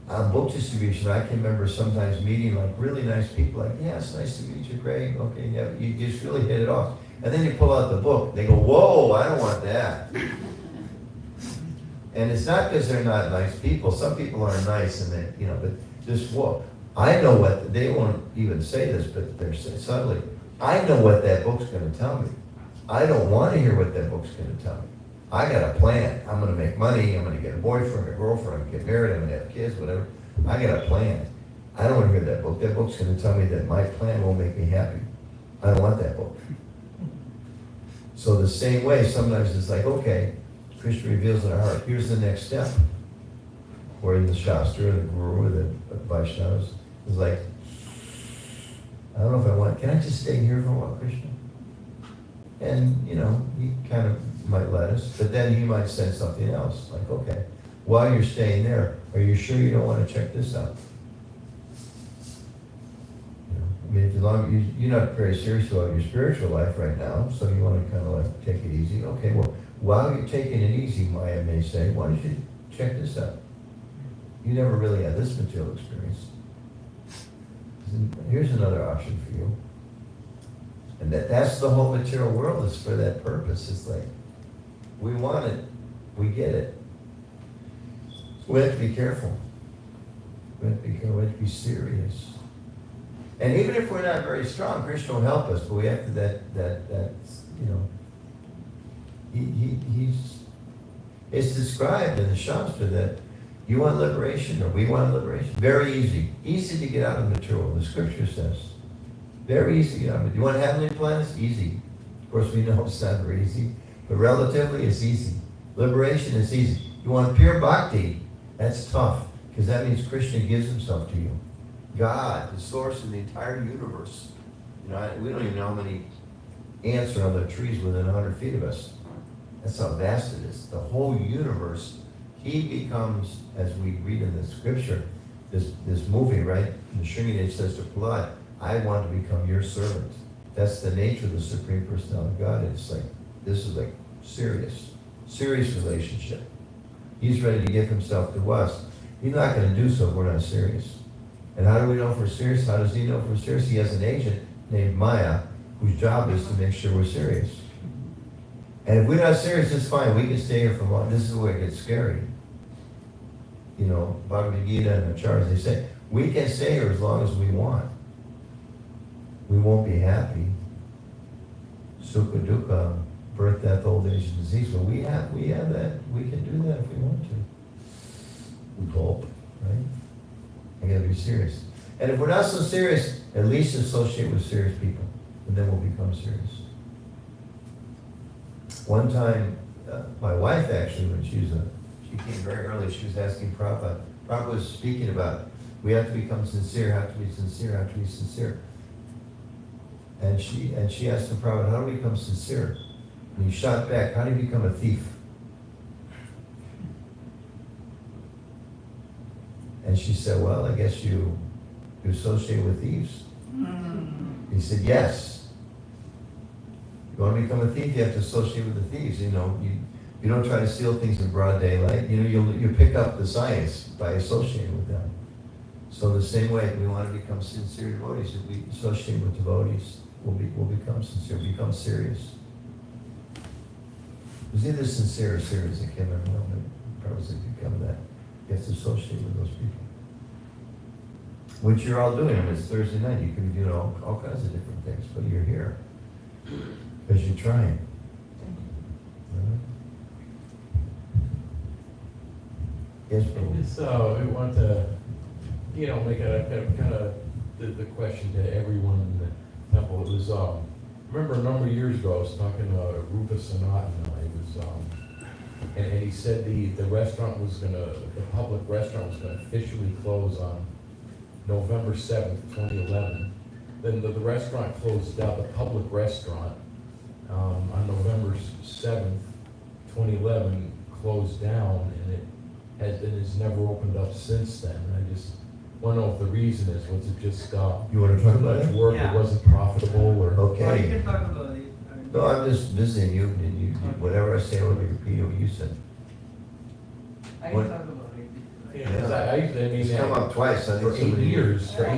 On book distribution, I can remember sometimes meeting really nice people, yeah, it's nice to meet you, great, okay, yeah, you just really hit it off. And then you pull out the book, they go, whoa, I don't want that. And it's not because they're not nice people. Some people are nice and they, but just, whoa. I know what, they won't even say this, but they're saying subtly, I know what that book's gonna tell me. I don't want to hear what that book's going to tell me. I got a plan. I'm going to make money. I'm going to get a boyfriend, a girlfriend. I'm going to get married. I'm going to have kids, whatever. I got a plan. I don't want to hear that book. That book's going to tell me that my plan won't make me happy. I don't want that book. So the same way, sometimes it's like, okay, Krishna reveals in our heart, here's the next step. Or in the Shastra, the Guru, or the Vaishnavas, it's like, I don't know if I want, can I just stay here for a while, Krishna? And, he kind of might let us, but then he might say something else, like, okay, while you're staying there, are you sure you don't want to check this out? As long as you're not very serious about your spiritual life right now, so you want to kind of take it easy. Okay, well, while you're taking it easy, Maya may say, why don't you check this out? You never really had this material experience. Here's another option for you. And that's the whole material world is for that purpose. It's like, we want it, we get it. We have to be careful. We have to be careful, we have to be serious. And even if we're not very strong, Krishna will help us, but we have to, it's described in the Shastra that you want liberation or we want liberation. Very easy. Easy to get out of material, the scripture says. Very easy to get out of it. You want heavenly planets? Easy. Of course, we know it's not very easy, but relatively it's easy. Liberation is easy. You want pure bhakti? That's tough, because that means Krishna gives himself to you. God, the source of the entire universe. We don't even know how many ants are on the trees within 100 feet of us. That's how vast it is. The whole universe, he becomes, as we read in the scripture, this movie, right? The Srinivas says to Prahlad, I want to become your servant. That's the nature of the Supreme Personality of God. It's like, this is like serious relationship. He's ready to give himself to us. He's not going to do so if we're not serious. And how do we know if we're serious? How does he know if we're serious? He has an agent named Maya, whose job is to make sure we're serious. And if we're not serious, it's fine. We can stay here for long. This is where it gets scary. Bhagavad Gita and Acharyas, they say, we can stay here as long as we want. We won't be happy. Sukha, dukkha, birth, death, old age, and disease. But we have that. We can do that if we want to. We hope, right? I gotta be serious. And if we're not so serious, at least associate with serious people, and then we'll become serious. One time, my wife actually, when she came very early, she was asking Prabhupada. Prabhupada was speaking about, we have to become sincere, have to be sincere, have to be sincere. And she asked him, Prabhupada, how do we become sincere? And he shot back, how do you become a thief? And she said, well, I guess you associate with thieves. He said, yes. You want to become a thief, you have to associate with the thieves. You don't try to steal things in broad daylight. You pick up the science by associating with them. So the same way, we want to become sincere devotees. If we associate with devotees, we'll become sincere, become serious. It was either sincere or serious, I can't remember, but probably become that. You have to associate with those people. Which you're all doing. It's Thursday night. You can do all kinds of different things, but you're here because you're trying. Yes, Paul. We want to, make a kind of the question to everyone in the temple. It was, remember a number of years ago, I was talking to Rupa Sanatana. He was, and he said the restaurant was gonna, the public restaurant was gonna officially close on November 7th, 2011. Then the restaurant closed down, the public restaurant, on November 7th, 2011, closed down, and it has never opened up since then. And I just want to know if the reason is, was it just, You wanna talk too about much it? work, Yeah. it wasn't profitable, or? Or you Okay. can talk about it. No, I'm just visiting you, and you, whatever I say, I will repeat what you said. I what- can talk about it. Yeah, 'cause I mean, It's come up twice, I for think 8 somebody.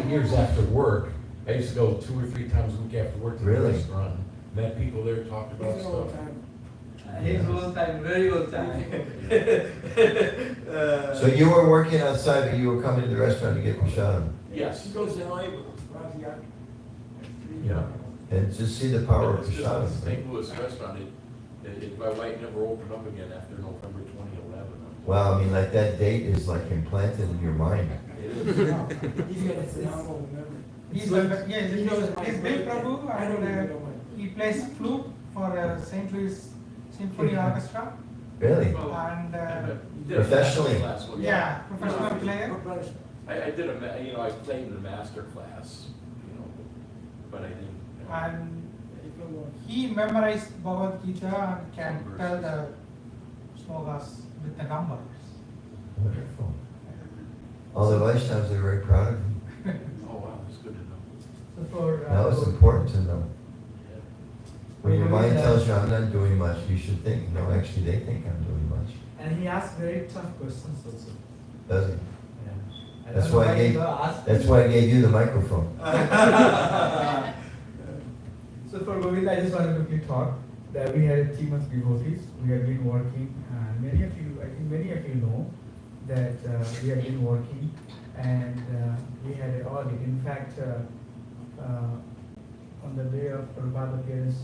years after work, I used to go 2 or 3 times a week after work to the Really? restaurant. Met people there, talked about He's all stuff. the time. His old time, very old time. So you were working outside, but you were coming to the restaurant to get prashadam, Yes. He goes to LA with Raziak. Yeah. and just see the power of It's just prashadam. the St. Louis restaurant, my wife never opened up again after November 2011. Wow, I mean, like that date is like implanted in your mind. It is. He's got a phenomenal memory. He's big Prabhu, I don't even and know when. he plays flute for St. Louis Symphony Orchestra, Really? and Professionally? yeah, professional player. Professional. I did I played in the master class, but I didn't. And If you want. he memorized Bhagavad Gita and can tell the slogas with the numbers. Wonderful. All the Vaishnavas are very proud of you. Oh, wow, that's good to know. So for, That was important to know. Yeah. When your mind tells you I'm not doing much, you should think, no, actually, they think I'm doing much. And he asked very tough questions also. Does it? Yeah. That's why I gave you the microphone. So for Govind, I just wanted to quickly talk that we had a team of devotees. We have been working, many of you, I think many of you know that we have been working, and we had an audit. In fact, on the day of Prabhupada appearance,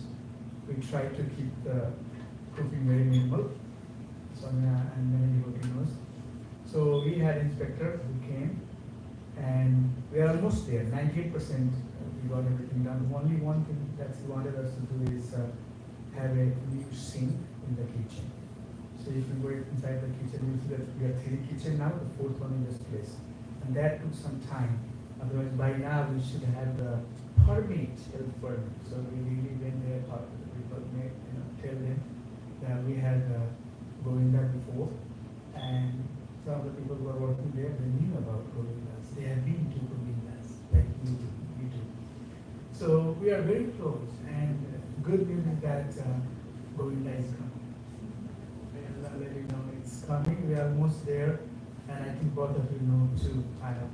we tried to keep the cooking very minimal. Sonia and many devotees knows. So we had inspector who came, and we are almost there. 98% we got everything done. Only one thing that he wanted us to do is have a new sink in the kitchen. So if you go inside the kitchen, you see that we have 3 kitchen now. The 4th one is just placed, and that took some time. Otherwise, by now we should have the permit, health permit. So we really went there, talked to the people, tell them that we had Govinda before, and some of the people who are working there, they knew about Govindas. They have been to Govindas, like we do. So we are very close, and good news is that Govinda is coming. And I'll let you know it's coming. We are almost there, and I think both of you know too. Kind of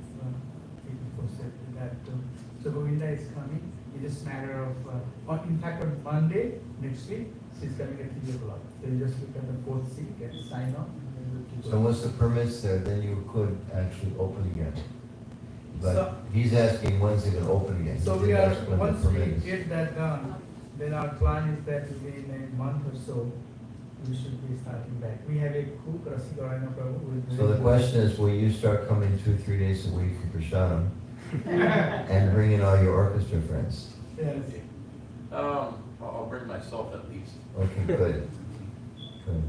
people posted that too. So Govinda is coming. It's just a matter of, in fact, on Monday next week, she's coming at 3 o'clock. So you just look at the 4th seat and sign on. So once the permit's there, then you could actually open again. But So- he's asking when's it gonna open again. So He we didn't are, ask when the once we permit is. get that done, then our plan is that within a month or so, we should be starting back. We have a cook, Rasikarana Prabhu, who is So the very question is, will you start coming 2-3 days a week for prashadam and bring in all your orchestra friends? Yes. I'll bring myself at least. Okay, good. Good.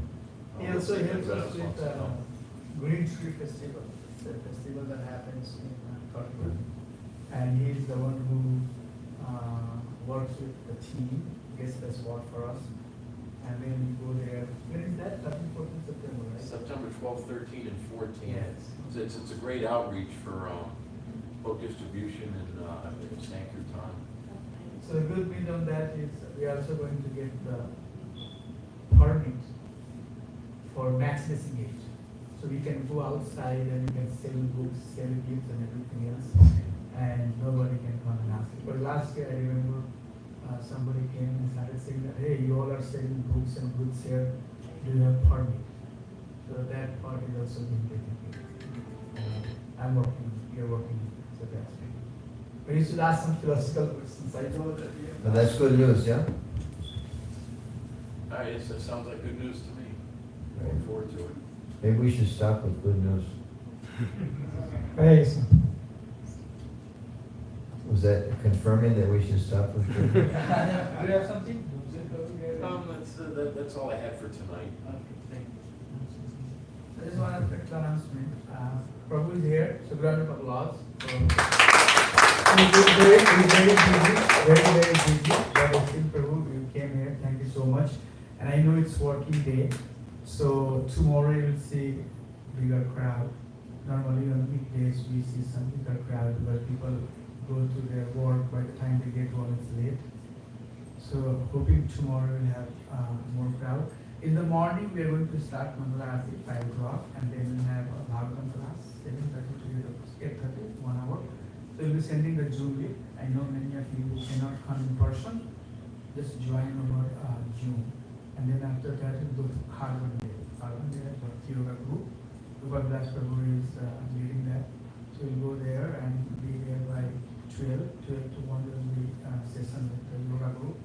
He also helps us with Green Tree Festival. It's a festival that happens in Kolkata. And he's the one who works with the team, gets the spot for us. And then we go there. When is that? 13, 14 September, right? September 12th, 13th, and 14th. Yes. It's a great outreach for book distribution and Sankirtan. So the good news on that is we are also going to get the permit for max disengage. So we can go outside and we can sell books, sell gifts and everything else. And nobody can come and ask it. But last year I remember somebody came and started saying that, hey, you all are selling books and goods here, do you have permit? So that part is also being taken care of. I'm working, you're working, so that's great. But you should ask some philosophical questions. I know that we have. But that's good news, yeah? It sounds like good news to me. Right. Look forward to it. Maybe we should stop with good news. Yes. Was that confirming that we should stop with good news? Do you have something? that's all I had for tonight. Okay, thank you. I just want to quick announcement. Prabhu is here, so round of applause. He's very busy, but still Prabhu, you came here, thank you so much. And I know it's working day, so tomorrow you will see bigger crowd. Normally on weekdays we see some bigger crowd, but people go to their work, by the time they get home it's late. So hoping tomorrow we'll have more crowd. In the morning we are going to start Mangala Aarti 5 o'clock, and then we'll have a Bhagavatam class 7:30 to 8:30, 1 hour. So we'll be sending the Zoom link. I know many of you cannot come in person, just join over Zoom. And then after that we'll go to Harvard Day. Harvard Day has a yoga group. Rupa Das Prabhu is leading that. So we'll go there and be there by 12 to 1 will be session with the yoga group.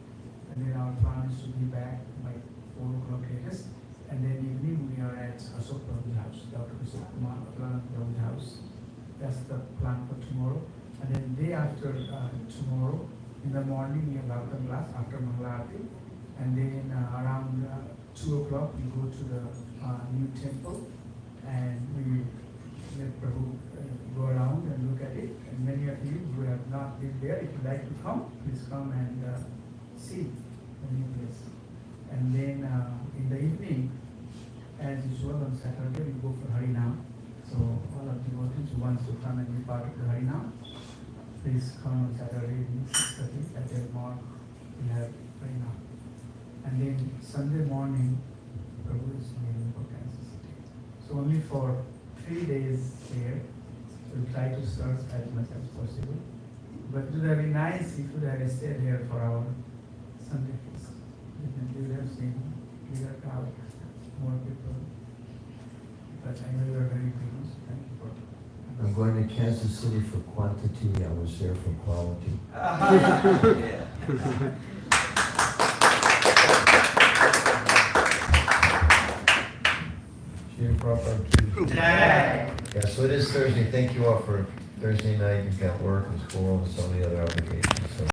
And then our plan is to be back by 4 o'clock latest. And then evening we are at Ashok Prabhu's house, Dr. Ashok Kumar Prabhu's house. That's the plan for tomorrow. And then day after tomorrow, in the morning we have Bhagavatam class after Mangala Aarti. And then around 2 o'clock we go to the new temple and we let Prabhu go around and look at it. And many of you who have not been there, if you'd like to come, please come and see the new place. And then in the evening, as usual on Saturday, we go for Harinam. So all of the devotees who wants to come and be part of the Harinam, please come on Saturday evening 6:30 at the mark. We have Harinam. And then Sunday morning, Prabhu is leaving for Kansas City. So only for 3 days here, we'll try to serve as much as possible. But it would have been nice if you had stayed here for our Sunday feast. You would have seen bigger crowd, more people. But I know you are very famous. Thank you for. I'm going to Kansas City for quantity, I was there for quality. Yeah, so it is Thursday. Thank you all for Thursday night. You've got work and school and so many other obligations. So